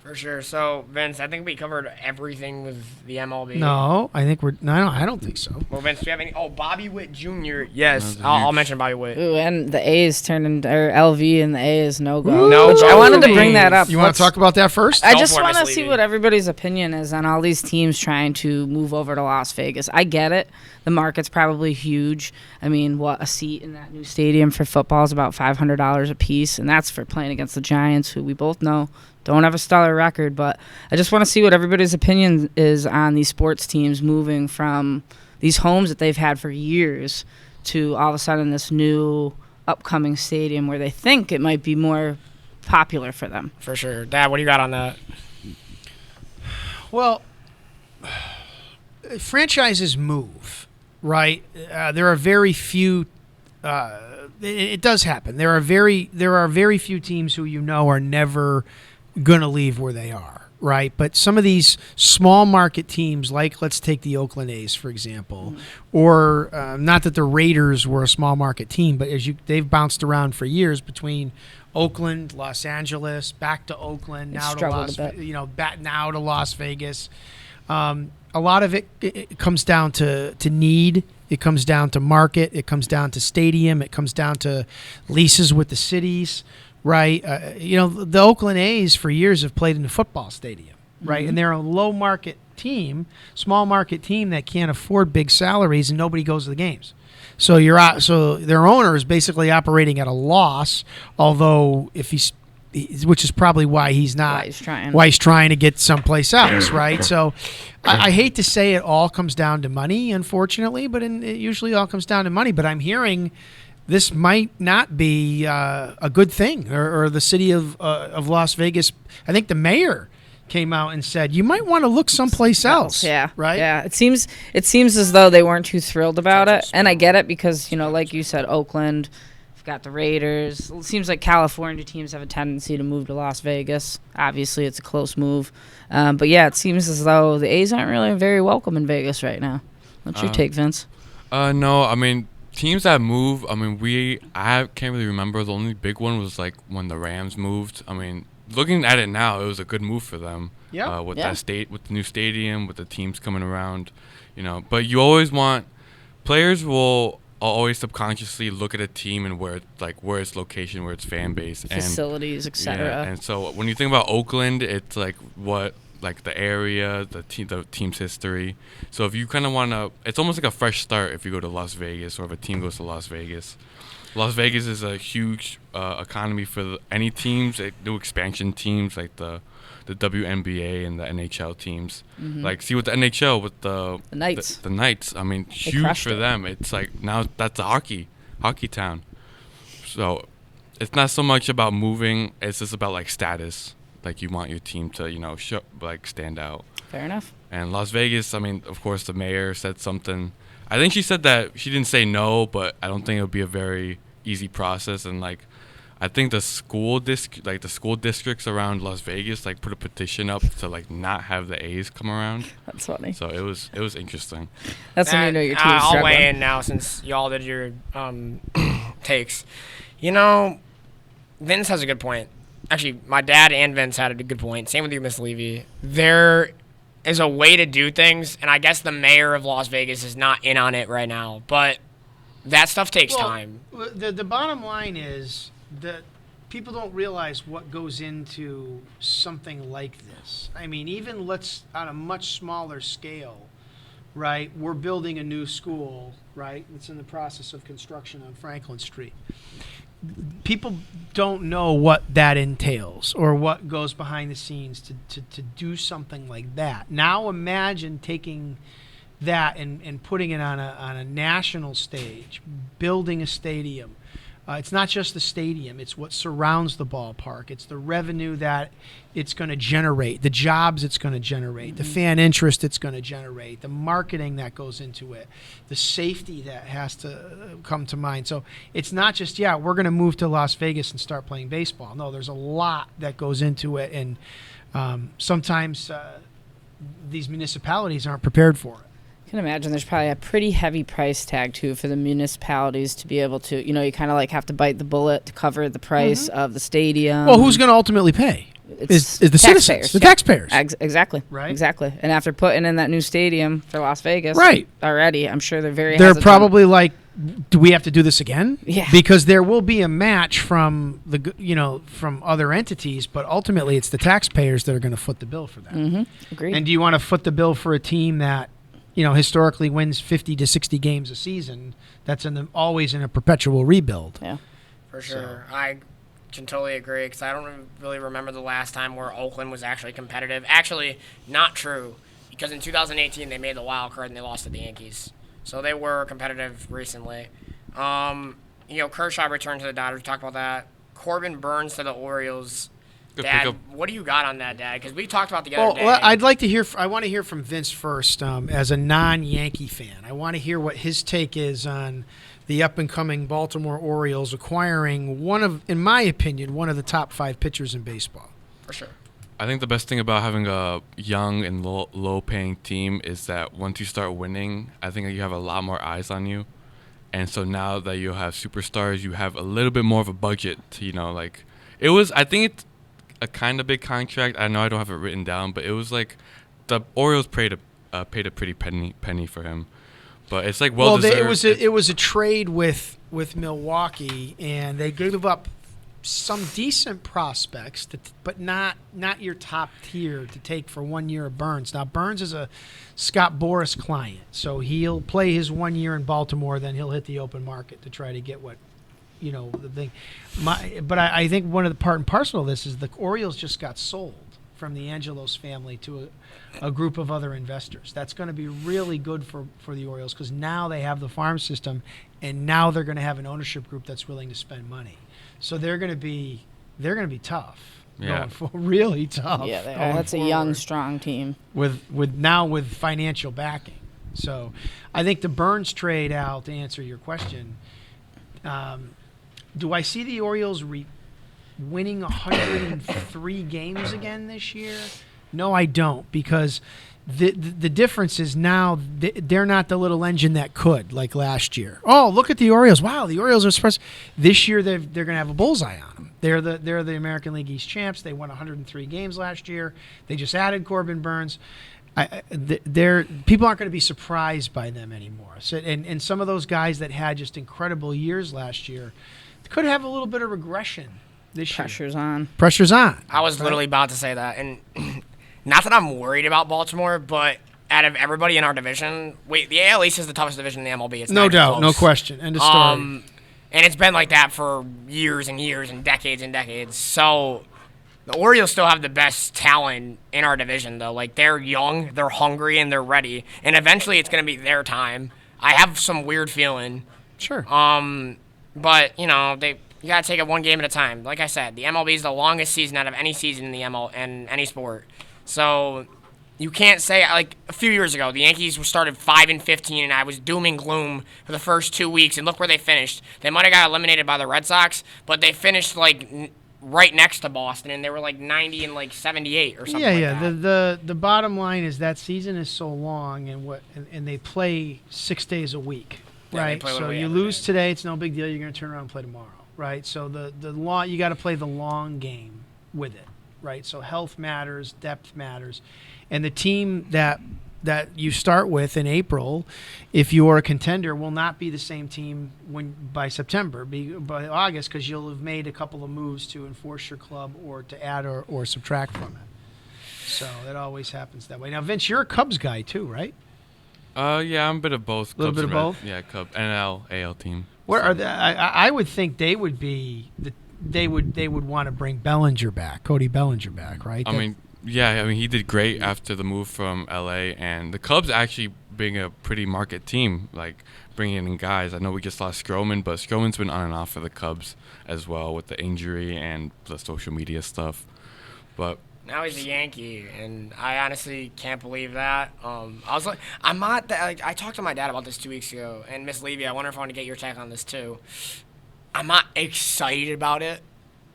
For sure. So, Vince, I think we covered everything with the MLB. No, I think we're. No, I don't think so. Well, Vince, do you have any? Oh, Bobby Witt Jr. Yes, I'll mention Bobby Witt. Ooh, and the A's turned into LV, and the A is no go. No, which I wanted to bring that up. You want to talk about that first? I just want to see what everybody's opinion is on all these teams trying to move over to Las Vegas. I get it. The market's probably huge. I mean, a seat in that new stadium for football is about $500 a piece, and that's for playing against the Giants, who we both know don't have a stellar record. But I just want to see what everybody's opinion is on these sports teams moving from these homes that they've had for years to all of a sudden this new upcoming stadium where they think it might be more popular for them. For sure. Dad, what do you got on that? Well, franchises move, right? There are very few. It does happen. There are very few teams who are never going to leave where they are, right? But some of these small market teams, like let's take the Oakland A's for example, or not that the Raiders were a small market team, but they've bounced around for years between Oakland, Los Angeles, back to Oakland, now to Las Vegas. A lot of it comes down to need. It comes down to market. It comes down to stadium. It comes down to leases with the cities, right? The Oakland A's for years have played in a football stadium, right? And they're a low market team, small market team that can't afford big salaries, and nobody goes to the games. So so their owner is basically operating at a loss. Although which is probably why he's trying to get someplace else, right? So I hate to say it all comes down to money, unfortunately, but it usually all comes down to money. But I'm hearing this might not be a good thing, or the city of Las Vegas. I think the mayor came out and said you might want to look someplace else. Yeah, right. Yeah, it seems as though they weren't too thrilled about it, and I get it because like you said, Oakland. Got the Raiders. It seems like California teams have a tendency to move to Las Vegas. Obviously, it's a close move. But, yeah, it seems as though the A's aren't really very welcome in Vegas right now. What's your take, Vince? No, I mean, teams that move, I mean, I can't really remember. The only big one was, like, when the Rams moved. I mean, looking at it now, it was a good move for them. Yeah. With the new stadium, with the teams coming around, But you always want – players will – always subconsciously look at a team and where its location, where its fan base, facilities, etc. Yeah, and so when you think about Oakland, it's the area, the team's history. So if you kind of want to, it's almost like a fresh start if you go to Las Vegas, or if a team goes to Las Vegas. Las Vegas is a huge economy for any teams, new expansion teams like the WNBA and the NHL teams. Like, see with the NHL with the Knights. The Knights. I mean, huge for them. It's like now that's a hockey town. So it's not so much about moving. It's just about like status. Like you want your team to stand out. Fair enough. And Las Vegas. I mean, of course, the mayor said something. I think she said that she didn't say no, but I don't think it would be a very easy process. And I think the school districts around Las Vegas put a petition up to not have the A's come around. That's funny. So it was interesting. That's when your team's I'll weigh in now since y'all did your takes. Vince has a good point. Actually, my dad and Vince had a good point. Same with you, Miss Levy. There is a way to do things, and I guess the mayor of Las Vegas is not in on it right now. But that stuff takes time. The bottom line is that people don't realize what goes into something like this. I mean, even on a much smaller scale, right? We're building a new school, right? It's in the process of construction on Franklin Street. People don't know what that entails or what goes behind the scenes to do something like that. Now imagine taking that and putting it on a national stage, building a stadium. It's not just the stadium. It's what surrounds the ballpark. It's the revenue that it's going to generate, the jobs it's going to generate, the fan interest it's going to generate, the marketing that goes into it, the safety that has to come to mind. So it's not just, we're going to move to Las Vegas and start playing baseball. No, there's a lot that goes into it, and sometimes these municipalities aren't prepared for it. I can imagine there's probably a pretty heavy price tag too for the municipalities to be able to, you kind of have to bite the bullet to cover the price of the stadium. Well, who's going to ultimately pay? is the citizens, the taxpayers. Exactly. Right. Exactly. And after putting in that new stadium for Las Vegas, right, already, I'm sure they're hesitant. Probably like, do we have to do this again? Yeah. Because there will be a match from from other entities, but ultimately it's the taxpayers that are going to foot the bill for that. Mm-hmm. Agreed. And do you want to foot the bill for a team that, historically wins 50 to 60 games a season? That's always in a perpetual rebuild. Yeah. For sure. I can totally agree, because I don't really remember the last time where Oakland was actually competitive. Actually, not true, because in 2018 they made the wild card and they lost to the Yankees. So they were competitive recently. Kershaw returned to the Dodgers. We talked about that. Corbin Burns to the Orioles. Good Dad, pickup. what do you got on that, Dad? Because we talked about the other day. Well, I'd like to hear. I want to hear from Vince first, as a non-Yankee fan. I want to hear what his take is on the up-and-coming Baltimore Orioles acquiring in my opinion, one of the top 5 pitchers in baseball. For sure. I think the best thing about having a young and low-paying team is that once you start winning, I think you have a lot more eyes on you. And so now that you have superstars, you have a little bit more of a budget to, it was, I think it's a kind of big contract. I know I don't have it written down, but it was like the Orioles paid a pretty penny for him. But it's like well-deserved. It was a trade with Milwaukee, and they gave up some decent prospects, but not your top tier to take for 1 year of Burns. Now, Burns is a Scott Boras client, so he'll play his 1 year in Baltimore, then he'll hit the open market to try to get what, the thing. But I think one of the part and parcel of this is the Orioles just got sold from the Angelos family to a group of other investors. That's going to be really good for the Orioles, because now they have the farm system, and now they're going to have an ownership group that's willing to spend money. So they're going to be tough. Yeah. Really tough. Yeah, that's forward. A young, strong team with financial backing. So I think the Burns trade, Al, to answer your question, do I see the Orioles winning 103 games again this year? No, I don't, because the difference is now they're not the little engine that could, like last year. Oh, look at the Orioles! Wow, the Orioles are supposed. This year they're going to have a bullseye on them. They're the American League East champs. They won 103 games last year. They just added Corbin Burns. People aren't going to be surprised by them anymore. So, and some of those guys that had just incredible years last year could have a little bit of regression this year. Pressure's on. I was literally about to say that, and not that I'm worried about Baltimore, but out of everybody in our division, the AL East is the toughest division in the MLB. It's no doubt, close. No question. End of story. And it's been like that for years and years and decades and decades. So the Orioles still have the best talent in our division, though. Like, they're young, they're hungry, and they're ready. And eventually it's going to be their time. I have some weird feeling. Sure. But, you got to take it one game at a time. Like I said, the MLB is the longest season out of any season in the in any sport. So you can't say, like, a few years ago, the Yankees started 5-15, and I was doom and gloom for the first 2 weeks, and look where they finished. They might have got eliminated by the Red Sox, but they finished, like, right next to Boston, and they were, like, 90 and, like, 78 or something like that. The bottom line is that season is so long, and they play 6 days a week, right? So you lose today, it's no big deal. You're going to turn around and play tomorrow, right? So you got to play the long game with it, right? So health matters, depth matters. And the team that you start with in April, if you're a contender, will not be the same team by September, by August, because you'll have made a couple of moves to enforce your club or to add or subtract from it. So that always happens that way. Now, Vince, you're a Cubs guy too, right? Yeah, I'm a bit of both. A little bit of both? Yeah, Cubs, NL, AL team. Where are they? I would think they would be they would want to bring Bellinger back, Cody Bellinger back, right? Yeah, he did great after the move from LA, and the Cubs actually being a pretty market team, like bringing in guys. I know we just lost Stroman, but Stroman's been on and off for the Cubs as well with the injury and the social media stuff. But now he's a Yankee, and I honestly can't believe that. I was like, I'm not that. Like, I talked to my dad about this 2 weeks ago, and Miss Levy, I wonder if I want to get your take on this too. I'm not excited about it,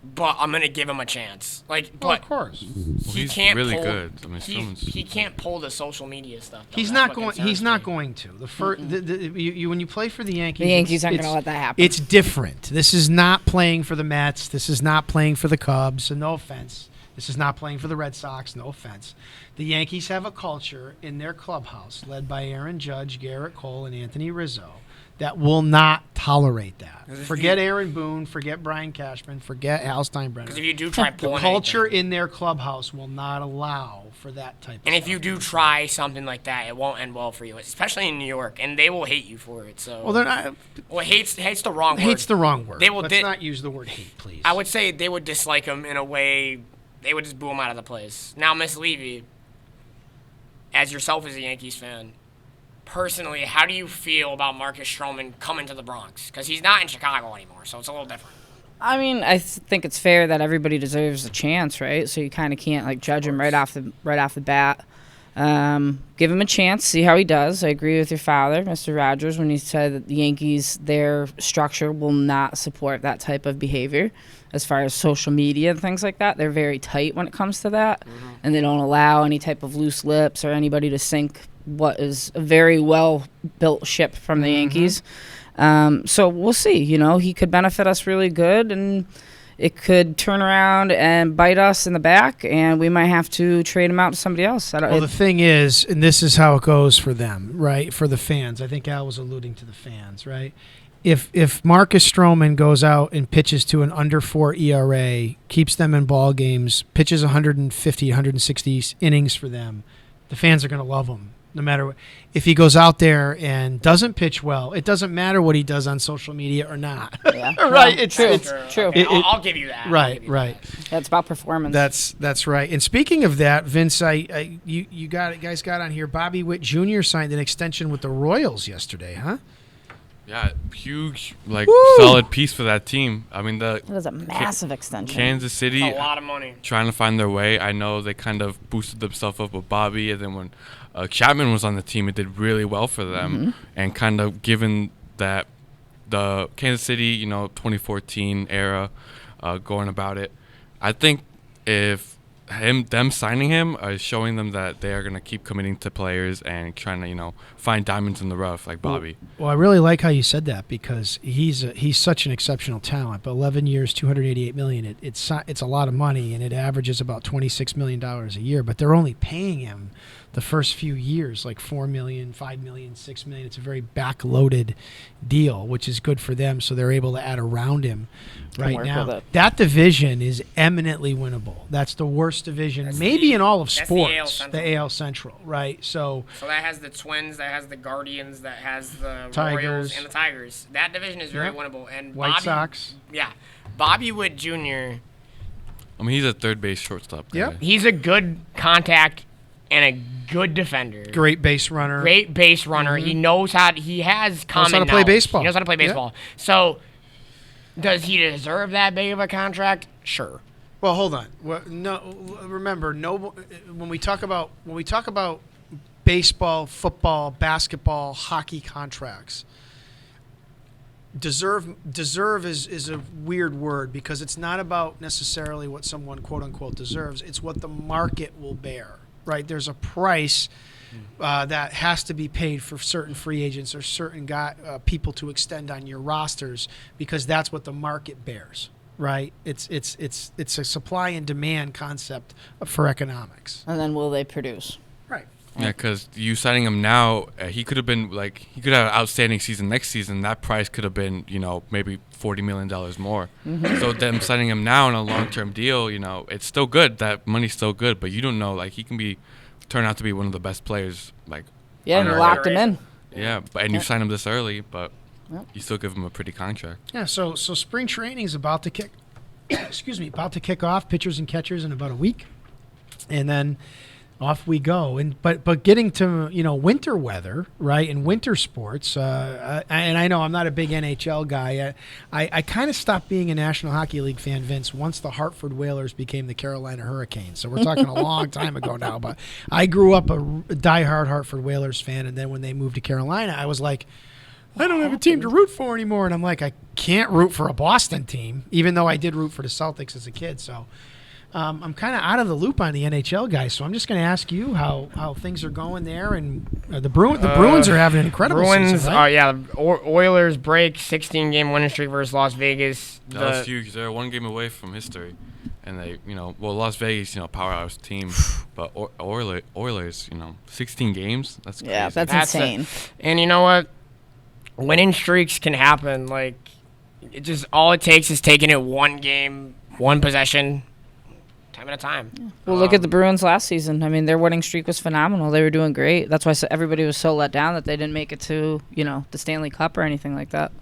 but I'm gonna give him a chance. Like, but of course, he's can't really pull, good. I mean, he can't pull the social media stuff. Though. He's not going. He's not going to. The first, when you play for the Yankees, aren't gonna let that happen. It's different. This is not playing for the Mets. This is not playing for the Cubs. And no offense, This is not playing for the Red Sox, no offense. The Yankees have a culture in their clubhouse led by Aaron Judge, Garrett Cole, and Anthony Rizzo that will not tolerate that. Forget Aaron Boone, forget Brian Cashman, forget Al Steinbrenner. Because if you do try pulling the culture anything, in their clubhouse will not allow for that type of and stuff. if you do try something like that, it won't end well for you, especially in New York, and they will hate you for it. So Well, they're not. well, hate's the wrong word. Hate's the wrong word. They will Let's not use the word hate, please. I would say they would dislike him in a way. They would just boo him out of the place. Now, Miss Levy, as yourself as a Yankees fan, personally, how do you feel about Marcus Stroman coming to the Bronx? Because he's not in Chicago anymore, so it's a little different. I mean, I think it's fair that everybody deserves a chance, right? So you kind of can't like judge him right off the bat. Give him a chance, see how he does. I agree with your father, Mr. Rogers, when he said that the Yankees, their structure will not support that type of behavior. As far as social media and things like that, they're very tight when it comes to that, and they don't allow any type of loose lips or anybody to sink what is a very well-built ship from the Yankees. So we'll see. You know, he could benefit us really good, and it could turn around and bite us in the back, and we might have to trade him out to somebody else. Well, the thing is, and this is how it goes for them, right? For the fans. I think Al was alluding to the fans, right? If Marcus Stroman goes out and pitches to an under 4 ERA, keeps them in ball games, pitches 150, 160 innings for them, the fans are going to love him. No matter what. If he goes out there and doesn't pitch well, it doesn't matter what he does on social media or not. Yeah. Right? It's true. Okay, I'll give you that. Right. That's about performance. That's right. And speaking of that, Vince, you guys got on here. Bobby Witt Jr. signed an extension with the Royals yesterday, huh? Yeah, huge, like, Woo! solid piece for that team. I mean, That was a massive extension. Kansas City, It's a lot of money. trying to find their way. I know they kind of boosted themselves up with Bobby, and then when Chapman was on the team, it did really well for them. And kind of given that the Kansas City, 2014 era, going about it, I think if them signing him is showing them that they are going to keep committing to players and trying to, find diamonds in the rough like Bobby. Well, I really like how you said that because he's such an exceptional talent. But 11 years, $288 million, it's a lot of money, and it averages about $26 million a year. But they're only paying him the first few years, like $4 million, $5 million, $6 million. It's a very backloaded deal, which is good for them. So they're able to add around him right now. That division is eminently winnable. That's the worst division, maybe in all of sports. The AL Central, right? So that has the Twins, that has the Guardians, that has the Tigers. Royals and the Tigers. That division is very winnable. And White Sox. Yeah, Bobby Witt Jr. I mean, he's a third base shortstop guy. Yep. He's a good contact and a good defender. Great base runner. He knows how. He has common how to play knowledge. baseball. He knows how to play baseball. So, does he deserve that big of a contract? Sure. Well, hold on. Remember, when we talk about baseball, football, basketball, hockey contracts, deserve is a weird word because it's not about necessarily what someone quote unquote deserves. It's what the market will bear. Right? There's a price that has to be paid for certain free agents or certain people to extend on your rosters because that's what the market bears. Right? It's a supply and demand concept for economics. And then will they produce? Right. Yeah, because you signing him now, he could have been he could have an outstanding season next season. That price could have been, maybe $40 million more. So them signing him now on a long-term deal, it's still good. That money's still good, but you don't know, he can turn out to be one of the best players, Yeah, and you locked him in. Yeah, and you sign him this early, but you still give him a pretty contract. Yeah. So spring training is about to kick. About to kick off. Pitchers and catchers in about a week, and then off we go. And but getting to winter weather, right, and winter sports, and I know I'm not a big NHL guy. I kind of stopped being a National Hockey League fan, Vince, once the Hartford Whalers became the Carolina Hurricanes. So we're talking a long time ago now. But I grew up a diehard Hartford Whalers fan, and then when they moved to Carolina, I was like, I don't have a team to root for anymore. And I'm like, I can't root for a Boston team, even though I did root for the Celtics as a kid. So I'm kind of out of the loop on the NHL guys, so I'm just going to ask you how things are going there. And the Bruins are having an incredible season, right? Oilers break 16-game winning streak versus Las Vegas. That was huge. They're one game away from history. and they, Las Vegas, powerhouse team, but Oilers, 16 games. That's crazy. Yeah, that's insane. And you know what? Winning streaks can happen. Like, all it takes is taking it one game, one possession, time at a time. Yeah. Well, look at the Bruins last season. I mean, their winning streak was phenomenal. They were doing great. That's why everybody was so let down that they didn't make it to, the Stanley Cup or anything like that.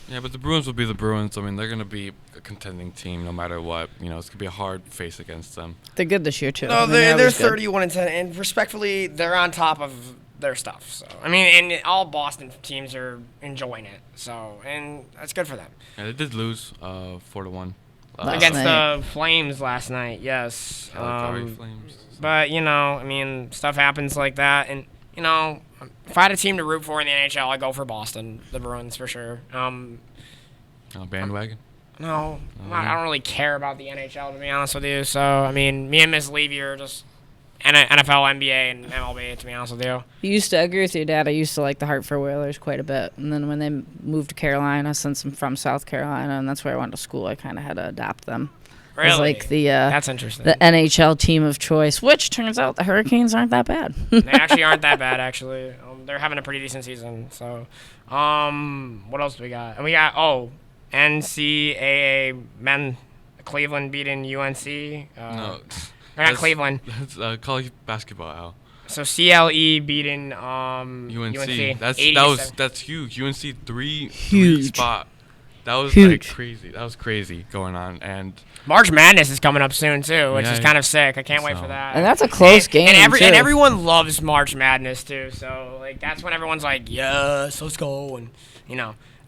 Yeah, but the Bruins will be the Bruins. I mean, they're going to be a contending team no matter what. It's going to be a hard face against them. They're good this year, too. No, they're 31-10, and respectfully, they're on top of their stuff. So I mean, and all Boston teams are enjoying it. So, and that's good for them. Yeah, they did lose 4-1 against the Flames last night. Yes. Flames. But I mean, stuff happens like that, and if I had a team to root for in the NHL, I'd go for Boston, the Bruins for sure. Bandwagon? No, I don't really care about the NHL, to be honest with you. So I mean, me and Miss Levy are just NFL, NBA, and MLB, to be honest with you. I agree with your dad. I used to like the Hartford Whalers quite a bit. And then when they moved to Carolina, since I'm from South Carolina, and that's where I went to school, I kind of had to adopt them. Really? As like that's interesting. The NHL team of choice, which turns out the Hurricanes aren't that bad. They actually aren't that bad, actually. They're having a pretty decent season. So, what else do we got? And we got, NCAA men, Cleveland beating UNC. No. Not Cleveland. That's college basketball, Al. So CLE beating UNC. That's huge. UNC three spot. That was huge. Like crazy. That was crazy going on. And March Madness is coming up soon too, which is kind of sick. I can't wait for that. And that's a close game. And everyone loves March Madness too. So like that's when everyone's like, yes, let's go. And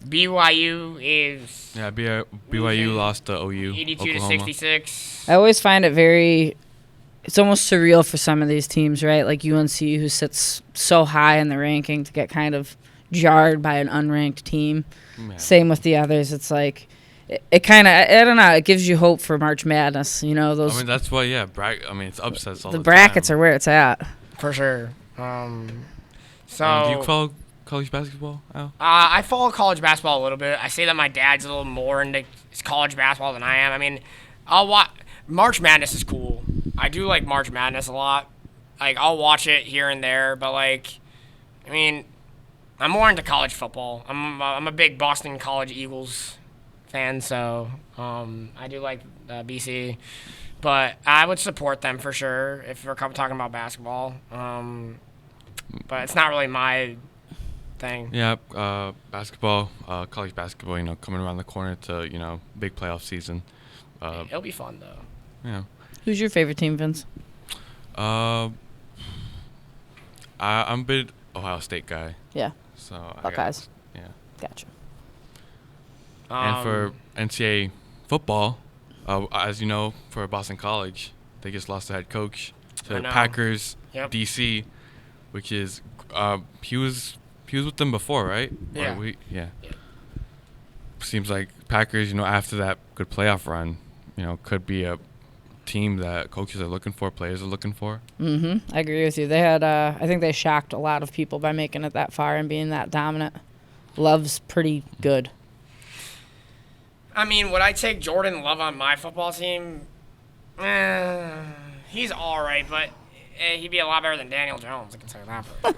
BYU is BYU lost to OU 82-66. I always find it it's almost surreal for some of these teams, right? Like UNC, who sits so high in the ranking, to get kind of jarred by an unranked team. Man. Same with the others. It's like it kind of, I don't know, it gives you hope for March Madness. Those. I mean, that's why, it's upsets all the time. The brackets are where it's at. For sure. Do you follow college basketball, Al? I follow college basketball a little bit. I say that my dad's a little more into college basketball than I am. I mean, March Madness is cool. I do like March Madness a lot. Like, I'll watch it here and there, but I'm more into college football. I'm a big Boston College Eagles fan, so I do like BC. But I would support them for sure if we're talking about basketball. But it's not really my thing. Yeah, basketball, college basketball, coming around the corner to, big playoff season. It'll be fun, though. Yeah. Who's your favorite team, Vince? I'm a big Ohio State guy. Yeah. So Buckeyes. Yeah. Gotcha. And for NCAA football, as you know, for Boston College, they just lost the head coach to Packers, DC, which is he was with them before, right? Yeah. Yeah. Seems like Packers, after that good playoff run, could be a team that coaches are looking for, players are looking for. I agree with you. They had, I think they shocked a lot of people by making it that far and being that dominant. Love's pretty good. I mean, would I take Jordan Love on my football team? He's all right, but he'd be a lot better than Daniel Jones. I can tell you that. I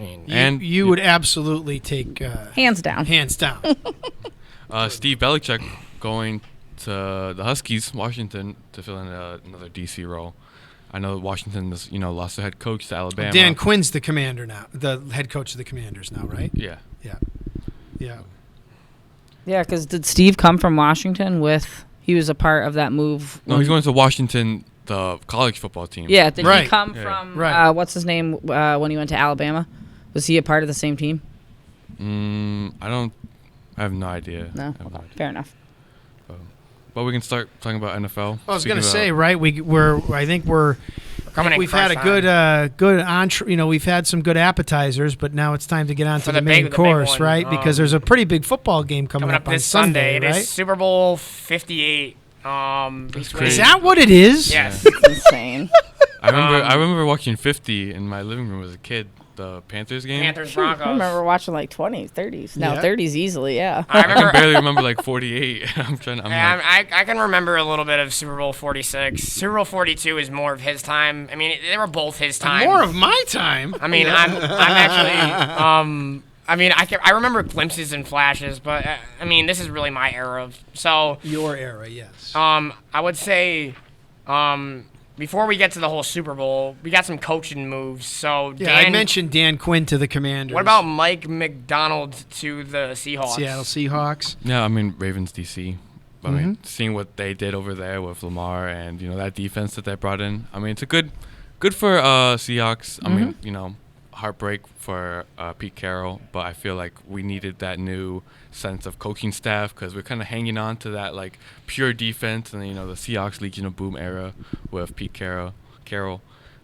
mean, you would absolutely take hands down. Steve Belichick going to the Huskies, Washington, to fill in another DC role. I know Washington has, lost their head coach to Alabama. Dan Quinn's the commander now, the head coach of the Commanders now, right? Yeah. Yeah, because did Steve come from Washington he was a part of that move? No, he's going to Washington, the college football team. Yeah, did he come from, what's his name, when he went to Alabama? Was he a part of the same team? I have no idea. No? Fair enough. But we can start talking about NFL. I was going to say, right? We've had a good entree. We've had some good appetizers, but now it's time to get on to the main course, right? Because there's a pretty big football game coming up on this Sunday, right? It is Super Bowl 58. That's crazy. Is that what it is? Yes. It's insane. I remember watching 50 in my living room as a kid. the Panthers game. Panthers Broncos. I remember watching like 20s, 30s. No, Yeah. 30s easily, yeah. I I can remember. barely remember like 48. I can remember a little bit of Super Bowl 46. Super Bowl 42 is more of his time. I mean, they were both his time. More of my time. I mean, I'm actually. I mean, I remember glimpses and flashes, but I mean, this is really my era. So Your era, yes. I would say, before we get to the whole Super Bowl, we got some coaching moves. So Yeah, I mentioned Dan Quinn to the Commanders. What about Mike McDonald to the Seahawks? Seattle Seahawks? Yeah, I mean Ravens DC. I mean, Mm-hmm. seeing what they did over there with Lamar and that defense that they brought in. I mean, it's a good for Seahawks. I mean, heartbreak for Pete Carroll, but I feel like we needed that new sense of coaching staff because we're kind of hanging on to that like pure defense and the Seahawks Legion of Boom era with Pete Carroll.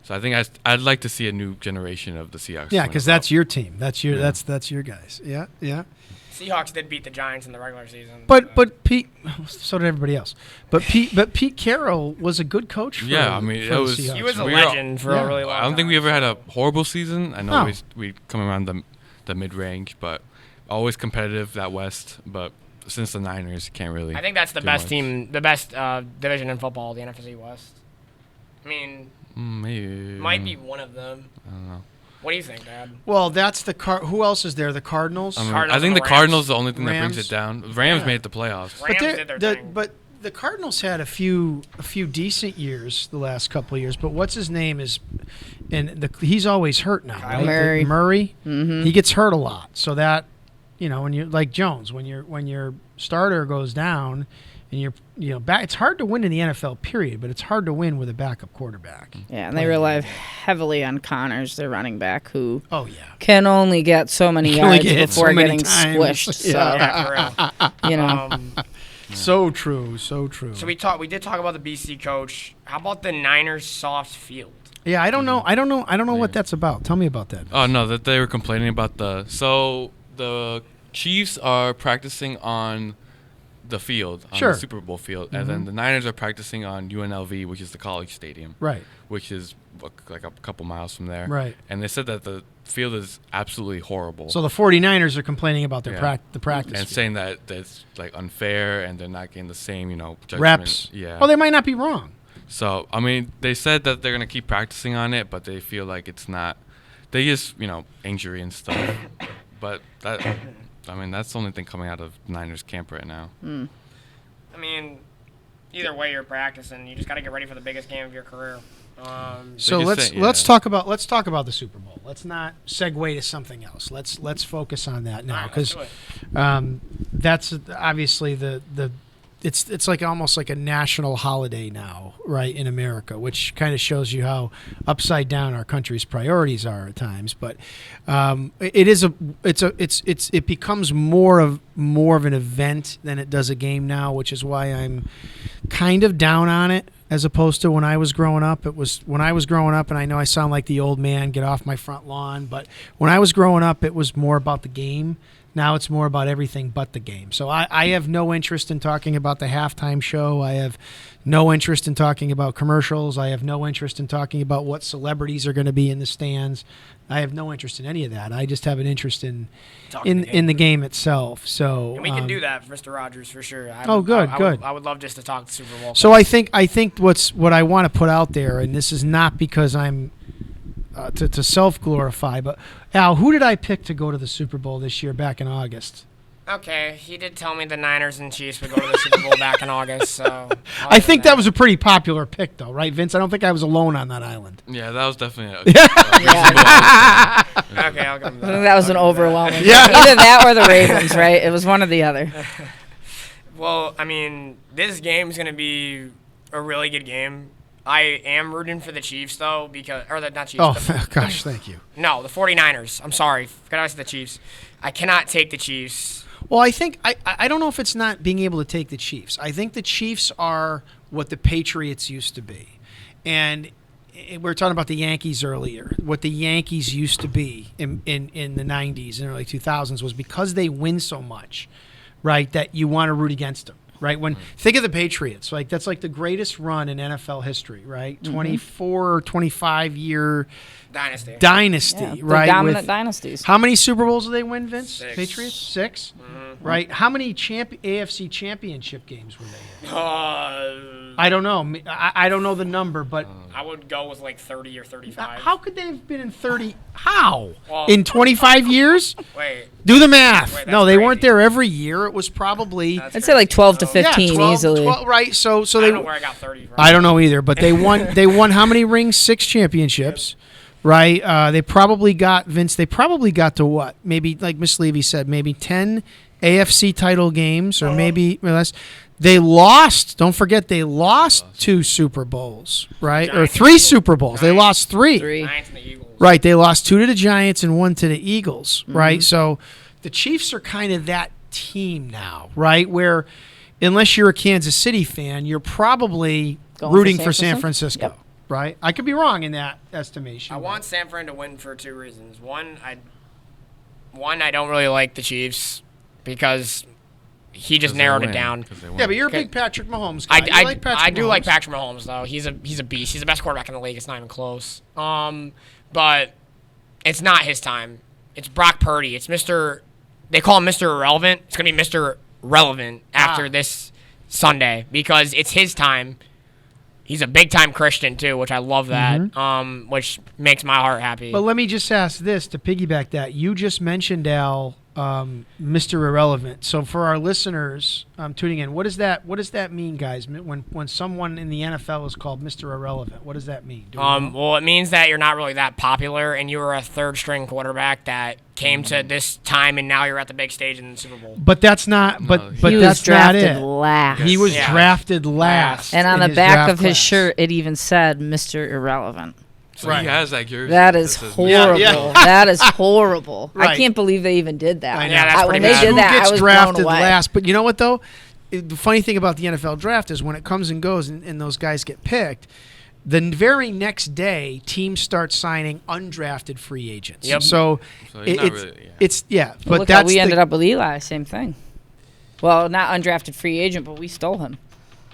So I think I'd like to see a new generation of the Seahawks. Yeah, because that's your team. That's your that's your guys. Yeah, yeah. Seahawks did beat the Giants in the regular season. But Pete, so did everybody else. But Pete Carroll was a good coach. For, Yeah, I mean, for it the was- Seahawks. He was a We legend for yeah. a really long I time. don't think we ever had a horrible season. I know No. we come around the mid range, but always competitive that West. But since the Niners, can't really. I think that's the do best much. team, the best division in football, the NFC West. I mean, Maybe might be one of them. I don't know. What do you think, Dad? Well, that's the who else is there? The Cardinals. I, mean, Cardinals I think and the the Cardinals Rams. the only thing that brings Rams. it down. Rams Yeah. made the playoffs. Rams But did their thing. but the Cardinals had a few decent years the last couple of years. But what's his name is, he's always hurt now. Kyle Right? Murray. Murray. Mm-hmm. He gets hurt a lot. So that when you like Jones, when your starter goes down, and you're back, it's hard to win in the NFL. Period. But it's hard to win with a backup quarterback. Yeah, and they rely heavily on Connors, their running back, who Oh yeah. can only get so many Can only yards get hit before so many getting times. squished. So, Yeah, for real. you know. So true. So true. So we did talk about the BC coach. How about the Niners soft field? Yeah, I don't know what that's about. Tell me about that. Oh no, that they were complaining about the Chiefs are practicing on the field, on Sure. the Super Bowl field, and then the Niners are practicing on UNLV, which is the college stadium, Right. which is like a couple miles from there. Right. And they said that the field is absolutely horrible. So the 49ers are complaining about their Yeah. the practice and field. saying that it's like unfair and they're not getting the same, judgment. reps. Yeah. Oh, they might not be wrong. So, I mean, they said that they're going to keep practicing on it, but they feel like it's not. They just, injury and stuff. But that's the only thing coming out of Niners camp right now. I mean, either way you're practicing, you just got to get ready for the biggest game of your career. So just let's say- let's yeah. talk about the Super Bowl. Let's not segue to something else. Let's focus on that now All right, let's because do it. that's obviously the it's like almost like a national holiday now, right, in America, which kind of shows you how upside down our country's priorities are at times. But it becomes more of an event than it does a game now, which is why I'm kind of down on it as opposed to when I was growing up. It was when I was growing up, and I know I sound like the old man, get off my front lawn, but when I was growing up, it was more about the game. Now it's more about everything but the game. So I have no interest in talking about the halftime show. I have no interest in talking about commercials. I have no interest in talking about what celebrities are going to be in the stands. I have no interest in any of that. I just have an interest in the game itself. So And we can do that, Mr. Rogers, for sure. Good. I would love just to talk the Super Bowl. So I think what I want to put out there, and this is not because I'm to self-glorify, but Al, who did I pick to go to the Super Bowl this year back in August? Okay, he did tell me the Niners and Chiefs would go to the Super Bowl back in August, so... I think that was a pretty popular pick, though, right, Vince? I don't think I was alone on that island. Yeah, that was definitely Okay, I'll give him I think that. that was an overwhelming. Yeah. Either that or the Ravens, right? It was one or the other. Well, I mean, this game's going to be a really good game. I am rooting for the Chiefs, though, not Chiefs. Oh, gosh, thank you. No, the 49ers. I'm sorry. Forgot I said the Chiefs. I cannot take the Chiefs. Well, I think I don't know if it's not being able to take the Chiefs. I think the Chiefs are what the Patriots used to be, and we were talking about the Yankees earlier. What the Yankees used to be in the 90s and early 2000s was because they win so much, right, that you want to root against them. right? Think of the Patriots. Like that's like the greatest run in NFL history, right? 24 or 25 year dynasty, right? Dominant dynasties. How many Super Bowls do they win, Vince? 6. Patriots? 6? Right? How many AFC championship games were they in? I don't know. I don't know the number, but I would go with like 30 or 35. how could they have been in 30? How? Well, in 25 years? Wait. Do the math. Wait, No, that's they weren't crazy. there every year. It was probably I'd say like 12 to 15 12, easily. 12, right? So I they. don't know where I got 30 from. I don't know either, but they won. They won how many rings? 6 championships, right? They probably got Vince. They probably got to what? Maybe like Miss Levy said, maybe 10 AFC title games, or maybe less. They lost. Don't forget, they lost 2 Super Bowls, right? Giants or 3 Super Bowls. They lost 3. Giants and the Eagles. Right. They lost 2 to the Giants and 1 to the Eagles, right? So the Chiefs are kind of that team now, right? Where unless you're a Kansas City fan, you're probably rooting for San Francisco, Yep. right? I could be wrong in that estimation. I want San Fran to win for 2 reasons. One, I don't really like the Chiefs because he just narrowed it down. Yeah, but you're a big Patrick Mahomes guy. You like Patrick I do Mahomes. like Patrick Mahomes though. He's a beast. He's the best quarterback in the league. It's not even close. But it's not his time. It's Brock Purdy. It's Mr. They call him Mr. Irrelevant. It's gonna be Mr. Relevant after this Sunday because it's his time. He's a big time Christian too, which I love that. Which makes my heart happy. But let me just ask this to piggyback that. You just mentioned, Al, Mr. Irrelevant. So for our listeners tuning in, what does that mean, guys? When someone in the NFL is called Mr. Irrelevant, what does that mean? Well, it means that you're not really that popular, and you were a third-string quarterback that came to this time, and now you're at the big stage in the Super Bowl. But that's not. But he that's was drafted not it. last. He was drafted last, and on in the back draft of his class. shirt, it even said "Mr. Irrelevant." So he has that jersey. That is says horrible. Yeah. That is horrible. Right. I can't believe they even did that. I know. Yeah, that's when pretty they bad. did Who that, gets I was drafted blown away. last? But you know what though? The funny thing about the NFL draft is when it comes and goes, and those guys get picked. The very next day, teams start signing undrafted free agents. Yep. So he's not it's really- yeah. it's yeah. But But look how that's we the, ended up with Eli. Same thing. Well, not undrafted free agent, but we stole him.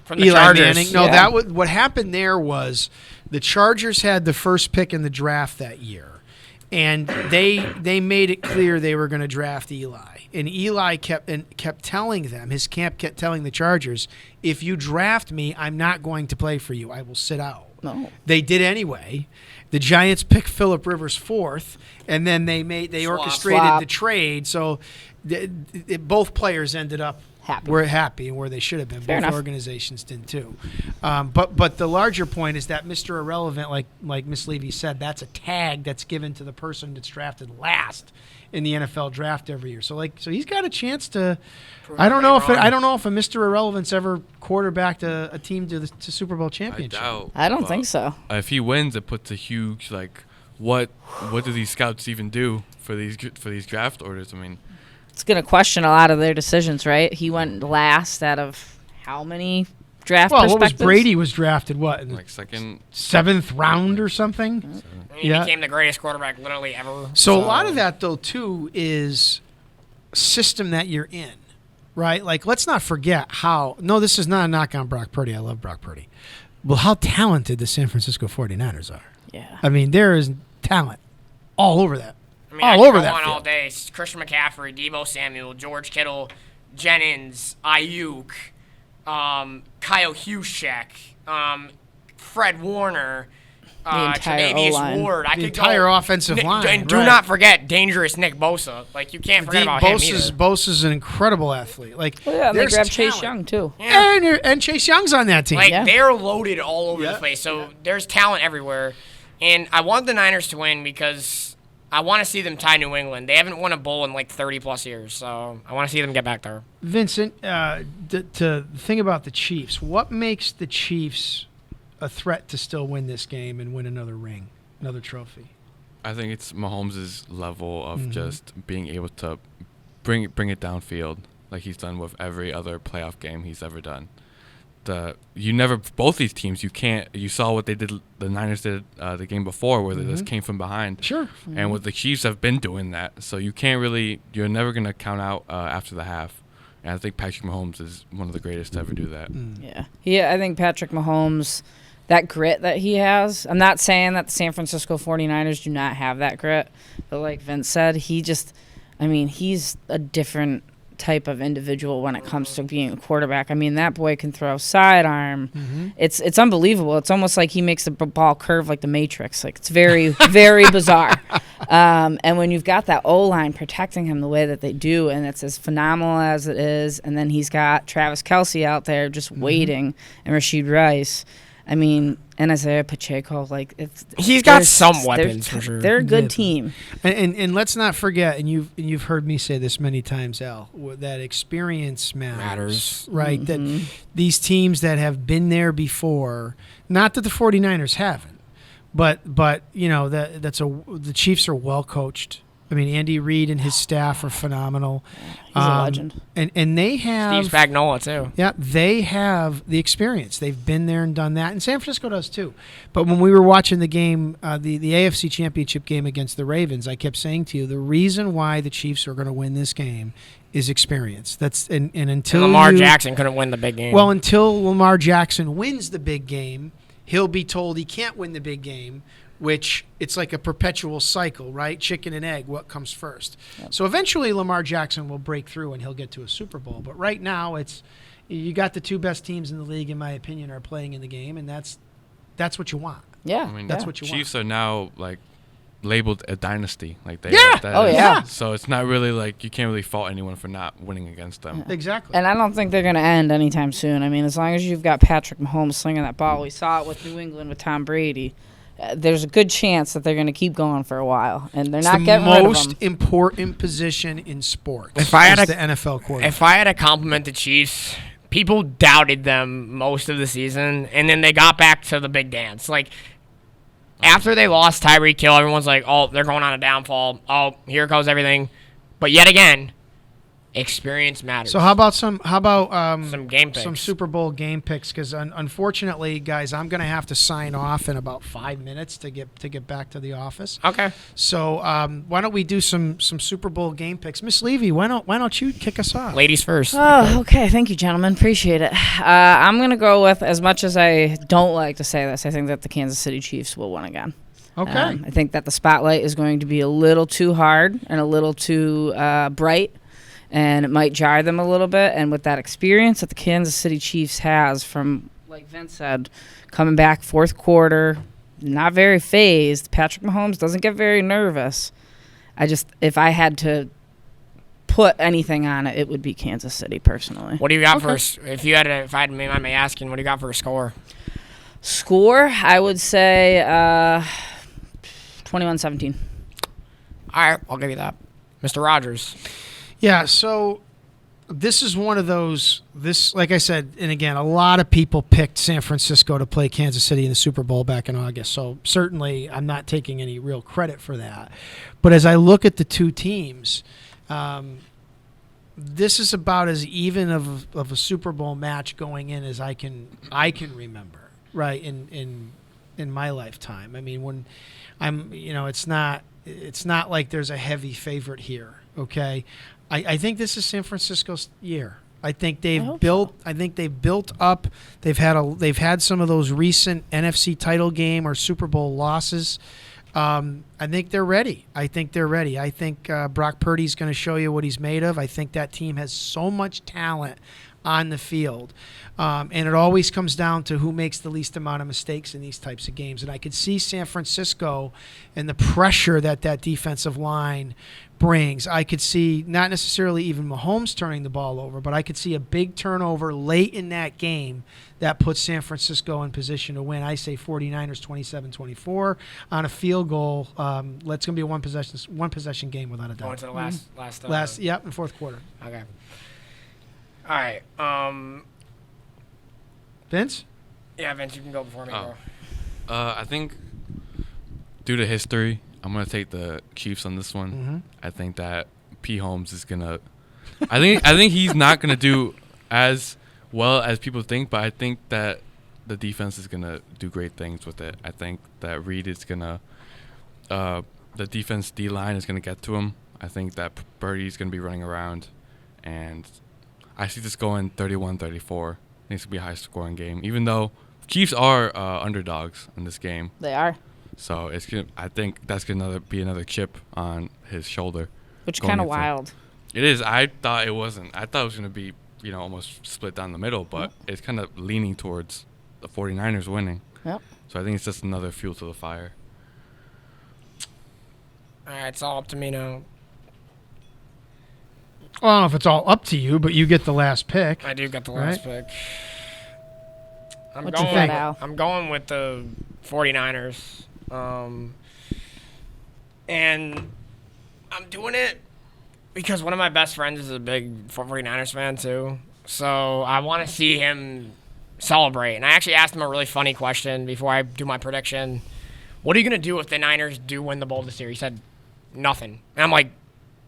From the Eli Chargers. Manning. No, Yeah. that was what happened. There was the Chargers had the first pick in the draft that year, and they made it clear they were going to draft Eli. And Eli kept telling them, his camp kept telling the Chargers, if you draft me, I'm not going to play for you. I will sit out. No. They did anyway. The Giants picked Phillip Rivers 4th, and then they orchestrated Swap. the trade. So both players ended up Happy. were happy and where they should have been. Fair Both enough. organizations did too. But the larger point is that Mr. Irrelevant, like Miss Levy said, that's a tag that's given to the person that's drafted last in the NFL draft every year. So he's got a chance to. I don't know if a Mr. Irrelevant's ever quarterbacked a team to Super Bowl I championship. doubt. I don't but think so. If he wins, it puts a huge what do these scouts even do for these draft orders? I mean, It's going to question a lot of their decisions, right? He went last out of how many draft Well, what was perspectives? Brady was drafted in the like second. 7th round or something? He Yeah. became the greatest quarterback literally ever. So a lot of that, though, too, is system that you're in, right? Like, let's not forget how – no, this is not a knock on Brock Purdy. I love Brock Purdy. Well, how talented the San Francisco 49ers are. Yeah. I mean, there is talent all over that. I mean, all I could over go that on all field. day. Christian McCaffrey, Deebo Samuel, George Kittle, Jennings, Ayuk, Kyle Juszczyk, Fred Warner, entire Tre'Davious O-line. Ward. I The could entire go, offensive line, And do right. not forget dangerous Nick Bosa. Like, you can't forget about him either. Bosa's an incredible athlete. Like, Well, yeah, and they there's grabbed Chase talent. Young, too. Yeah. And Chase Young's on that team. Like, Yeah. they're loaded all over Yeah. the place. So there's talent everywhere. And I want the Niners to win because I want to see them tie New England. They haven't won a bowl in like 30-plus years. So I want to see them get back there. Vincent, to think about the Chiefs, what makes the Chiefs a threat to still win this game and win another ring, another trophy? I think it's Mahomes' level of Mm-hmm. just being able to bring it downfield like he's done with every other playoff game he's ever done. Both these teams, you saw what they did, the Niners did the game before where they just came from behind. Sure. And with the Chiefs have been doing that. So you're never going to count out after the half. And I think Patrick Mahomes is one of the greatest to ever do that. Yeah, I think Patrick Mahomes, that grit that he has, I'm not saying that the San Francisco 49ers do not have that grit, but like Vince said, he's a different type of individual when it comes to being a quarterback. I mean, that boy can throw sidearm. Mm-hmm. It's unbelievable. It's almost like he makes the ball curve like the Matrix. Like, it's very, very bizarre. And when you've got that O-line protecting him the way that they do, and it's as phenomenal as it is, and then he's got Travis Kelce out there just waiting, and Rashid Rice. I mean, and Isaiah Pacheco, he's got some weapons for sure. They're a good team. And let's not forget, and you've heard me say this many times, Al, that experience matters. Right? Mm-hmm. That these teams that have been there before, not that the 49ers haven't, but the Chiefs are well coached. I mean, Andy Reid and his staff are phenomenal. He's a legend. And they have Steve Spagnuolo too. Yeah, they have the experience. They've been there and done that, and San Francisco does too. But when we were watching the game, the AFC Championship game against the Ravens, I kept saying to you, the reason why the Chiefs are going to win this game is experience. That's and until Lamar Jackson couldn't win the big game. Well, until Lamar Jackson wins the big game, he'll be told he can't win the big game, which it's like a perpetual cycle, right? Chicken and egg, what comes first? Yep. So eventually Lamar Jackson will break through and he'll get to a Super Bowl. But right now, you got the two best teams in the league, in my opinion, are playing in the game, and that's what you want. Yeah, I mean, that's what you want. Chiefs are now labeled a dynasty, Yeah. So it's not really you can't really fault anyone for not winning against them. Yeah. Exactly. And I don't think they're going to end anytime soon. I mean, as long as you've got Patrick Mahomes slinging that ball, we saw it with New England with Tom Brady. There's a good chance that they're going to keep going for a while, and they're not getting rid of them. It's the most important position in sports. If I had the NFL quarterback. If I had to compliment the Chiefs, people doubted them most of the season, and then they got back to the big dance. After they lost Tyreek Hill, everyone's like, "Oh, they're going on a downfall. Oh, here goes everything." But yet again, experience matters. So how about some game picks? Some Super Bowl game picks? Because unfortunately, guys, I'm going to have to sign off in about 5 minutes to get back to the office. Okay. So why don't we do some Super Bowl game picks? Miss Levy, why don't you kick us off? Ladies first. Oh, okay. Thank you, gentlemen. Appreciate it. I'm going to go with, as much as I don't like to say this, I think that the Kansas City Chiefs will win again. Okay. I think that the spotlight is going to be a little too hard and a little too bright, and it might jar them a little bit. And with that experience that the Kansas City Chiefs has from, like Vince said, coming back fourth quarter, not very phased. Patrick Mahomes doesn't get very nervous. If I had to put anything on it, it would be Kansas City personally. What do you got for if I had me asking, what do you got for a score? Score, I would say 21-17. All right, I'll give you that. Mr. Rogers. Yeah, so this is one of those, like I said, and again, a lot of people picked San Francisco to play Kansas City in the Super Bowl back in August, so certainly I'm not taking any real credit for that. But as I look at the two teams, this is about as even of a Super Bowl match going in as I can remember, right, in my lifetime. I mean, when it's not like there's a heavy favorite here, okay? I think this is San Francisco's year. I think they've built up. They've had some of those recent NFC title game or Super Bowl losses. I think they're ready. I think Brock Purdy's going to show you what he's made of. I think that team has so much talent on the field. And it always comes down to who makes the least amount of mistakes in these types of games. And I could see San Francisco and the pressure that defensive line brings. I could see not necessarily even Mahomes turning the ball over, but I could see a big turnover late in that game that puts San Francisco in position to win. I say 49ers 27-24 on a field goal. That's going to be a one possession game without a doubt. Going to the last in fourth quarter. Okay. All right. Vince? Yeah, Vince, you can go before me, bro. I think due to history, I'm gonna take the Chiefs on this one. Mm-hmm. I think that P. Holmes is gonna. I think he's not gonna do as well as people think, but I think that the defense is gonna do great things with it. I think that Reed is gonna. The defense D line is gonna get to him. I think that Birdie's gonna be running around, and I see this going 31-34. Needs to be a high-scoring game, even though Chiefs are underdogs in this game. They are. So I think that's gonna be another chip on his shoulder. Which kind of wild. It is. I thought it wasn't. I thought it was gonna be, almost split down the middle, but it's kind of leaning towards the 49ers winning. Yep. So I think it's just another fuel to the fire. All right, it's all up to me now. Well, I don't know if it's all up to you, but you get the last pick. I do get the last pick. What you think, Al? I'm going with the 49ers. And I'm doing it because one of my best friends is a big 49ers fan too. So I want to see him celebrate. And I actually asked him a really funny question before I do my prediction. What are you going to do if the Niners do win the bowl this year? He said, nothing. And I'm like,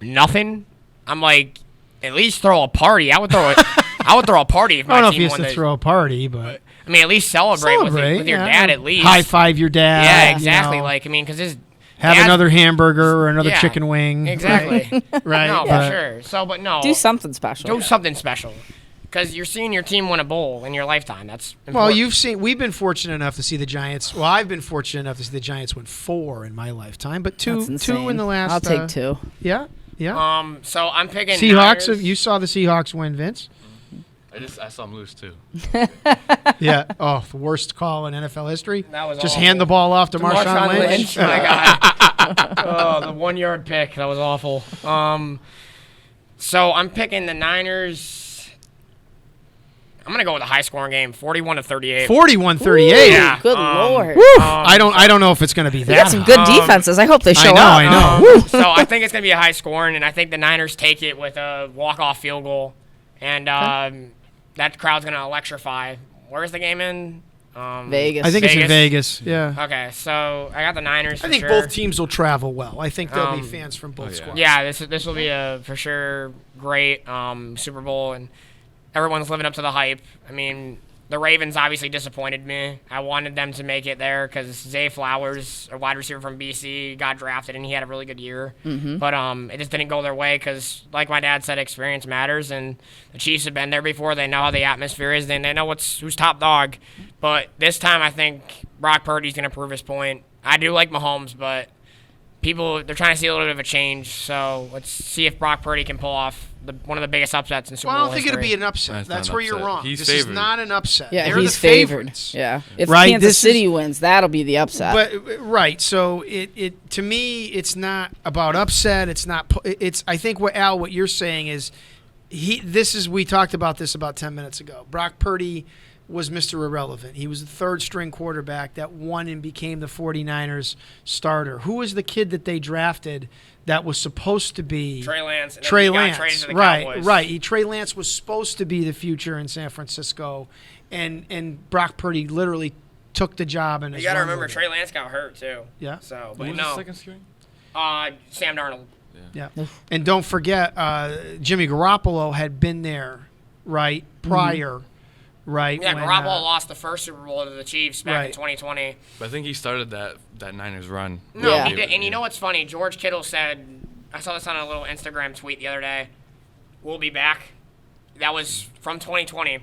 nothing? I'm like, at least throw a party. I would throw a party if my I don't know if team he has won to the, throw a party, but I mean, at least celebrate with your dad at least. High five your dad. Yeah, exactly. Because his have dad, another hamburger or another chicken wing. Exactly. Right. No, for sure. So, but no. Do something special. Do something special. Because you're seeing your team win a bowl in your lifetime. That's Well, important. we've been fortunate enough to see the Giants. Well, I've been fortunate enough to see the Giants win 4 in my lifetime, but two in the last. I'll take 2. Yeah. So I'm picking Seahawks. Niners. You saw the Seahawks win, Vince. I saw him lose too. Yeah. Oh, the worst call in NFL history. That was just awful. hand the ball off to Marshawn Lynch. My God. The 1 yard pick. That was awful. So I'm picking the Niners. I'm gonna go with a high scoring game, 41-38. 41-38. Yeah. Good Lord. I don't know if it's going to be that. They got some good defenses. I hope they show up. I know. So I think it's gonna be a high scoring, and I think the Niners take it with a walk off field goal, and that crowd's gonna electrify. Where's the game in? Vegas. I think it's in Vegas. Yeah. Okay, so I got the Niners. I think both teams will travel well. I think there'll be fans from both squads. Yeah, this will be a for sure great Super Bowl, and everyone's living up to the hype. I mean, the Ravens obviously disappointed me. I wanted them to make it there because Zay Flowers, a wide receiver from BC, got drafted, and he had a really good year. Mm-hmm. But it just didn't go their way because, like my dad said, experience matters, and the Chiefs have been there before. They know how the atmosphere is. They know who's top dog. But this time I think Brock Purdy's going to prove his point. I do like Mahomes, but they're trying to see a little bit of a change. So let's see if Brock Purdy can pull off one of the biggest upsets in Super Bowl I don't think history. it'll be an upset. That's where you're wrong. He's this favored. is not an upset. Yeah, They're he's the favored. favorites. Yeah, if Right, Kansas City wins, that'll be the upset. But right, so it to me, it's not about upset. It's not. It's. I think what you're saying is, we talked about this about 10 minutes ago. Brock Purdy was Mr. Irrelevant. He was the third-string quarterback that won and became the 49ers starter. Who was the kid that they drafted that was supposed to be Trey Lance? And Trey then he got Lance, traded to the right? Cowboys. Trey Lance was supposed to be the future in San Francisco, and Brock Purdy literally took the job. And You got to remember, Trey Lance got hurt too. Yeah. So, Who but was no. the second string? Sam Darnold. Yeah. And don't forget, Jimmy Garoppolo had been there, right, prior, right? Yeah, when, Garoppolo lost the first Super Bowl to the Chiefs back in Right. 2020. But I think he started that Niners run. No, Yeah. he did. And you know what's funny? George Kittle said, I saw this on a little Instagram tweet the other day, we'll be back. That was from 2020.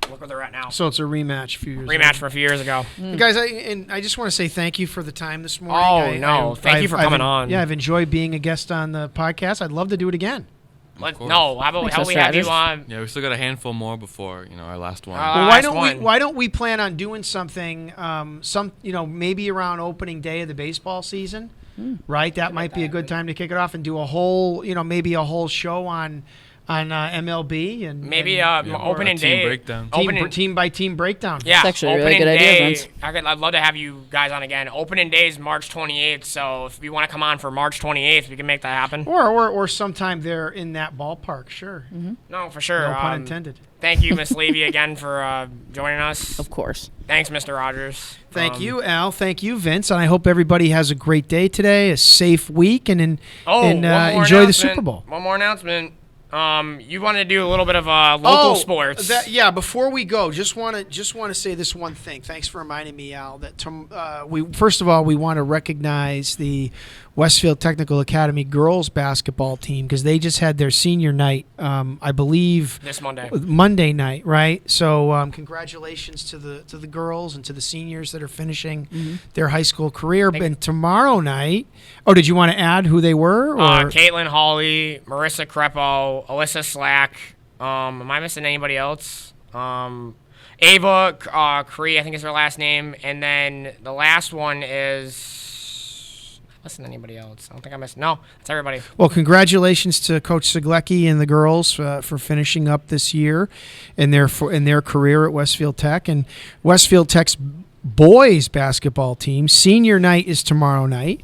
Look where they're at now. So it's a rematch a few years Rematch ago. from a few years ago. Guys, I just want to say thank you for the time this morning. Thank you for coming on. Yeah, I've enjoyed being a guest on the podcast. I'd love to do it again. Of course. How about we have you on? Yeah, we still got a handful more before our last one. Well, last why don't we plan on doing something? Maybe around opening day of the baseball season, right? That might be a good time to kick it off and do a whole, maybe a whole show on MLB and Maybe opening team day. breakdown. team by team breakdown. Yeah, That's actually a really opening good idea, day. Vince. I'd love to have you guys on again. Opening day is March 28th, so if you want to come on for March 28th, we can make that happen. Or sometime there in that ballpark. Sure. No, for sure. No pun intended. Thank you, Miss Levy, again for joining us. Of course. Thanks, Mr. Rogers. Thank you, Al. Thank you, Vince. And I hope everybody has a great day today, a safe week, and enjoy the Super Bowl. One more announcement. You want to do a little bit of local sports? Before we go, just want to say this one thing. Thanks for reminding me, Al. That we first of all we want to recognize the Westfield Technical Academy girls basketball team because they just had their senior night. I believe this Monday night, right? So congratulations to the girls and to the seniors that are finishing their high school career. And tomorrow night, did you want to add who they were? Or? Caitlin Hawley, Marissa Crepo, Alyssa Slack. Am I missing anybody else? Ava Cree, I think is her last name. And then the last one is... Listen to anybody else. I don't think I missed. No, that's everybody. Well, congratulations to Coach Siglecki and the girls for finishing up this year in their career at Westfield Tech. And Westfield Tech's boys basketball team, senior night is tomorrow night.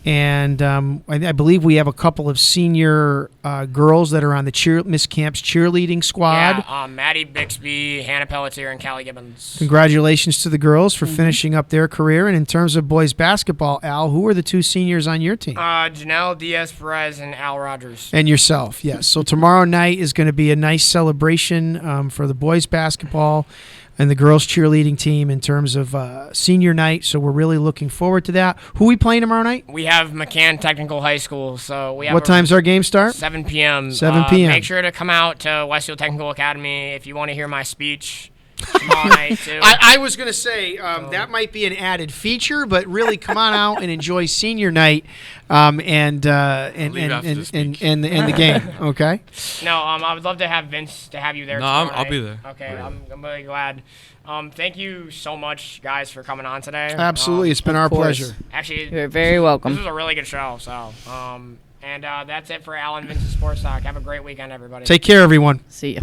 And I believe we have a couple of senior girls that are on the Miss Camp's cheerleading squad. Yeah, Maddie Bixby, Hannah Pelletier, and Callie Gibbons. Congratulations to the girls for finishing up their career. And in terms of boys basketball, Al, who are the two seniors on your team? Janelle Diaz-Perez and Al Rogers. And yourself, yes. So tomorrow night is going to be a nice celebration for the boys basketball and the girls cheerleading team in terms of senior night. So we're really looking forward to that. Who are we playing tomorrow night? We have McCann Technical High School. So we have. What time's our game start? 7 p.m. 7 p.m. Make sure to come out to Westfield Technical Academy if you want to hear my speech tomorrow night too. I was going to say that might be an added feature, but really come on out and enjoy senior night and the game. Okay. No, I would love to have Vince to have you there. No, I'll be there. Okay, I'm really glad. Thank you so much, guys, for coming on today. Absolutely, it's been our pleasure. Actually, you're very welcome. This was a really good show. So, and that's it for Alan Vince's Sports Talk. Have a great weekend, everybody. Take care, everyone. See ya.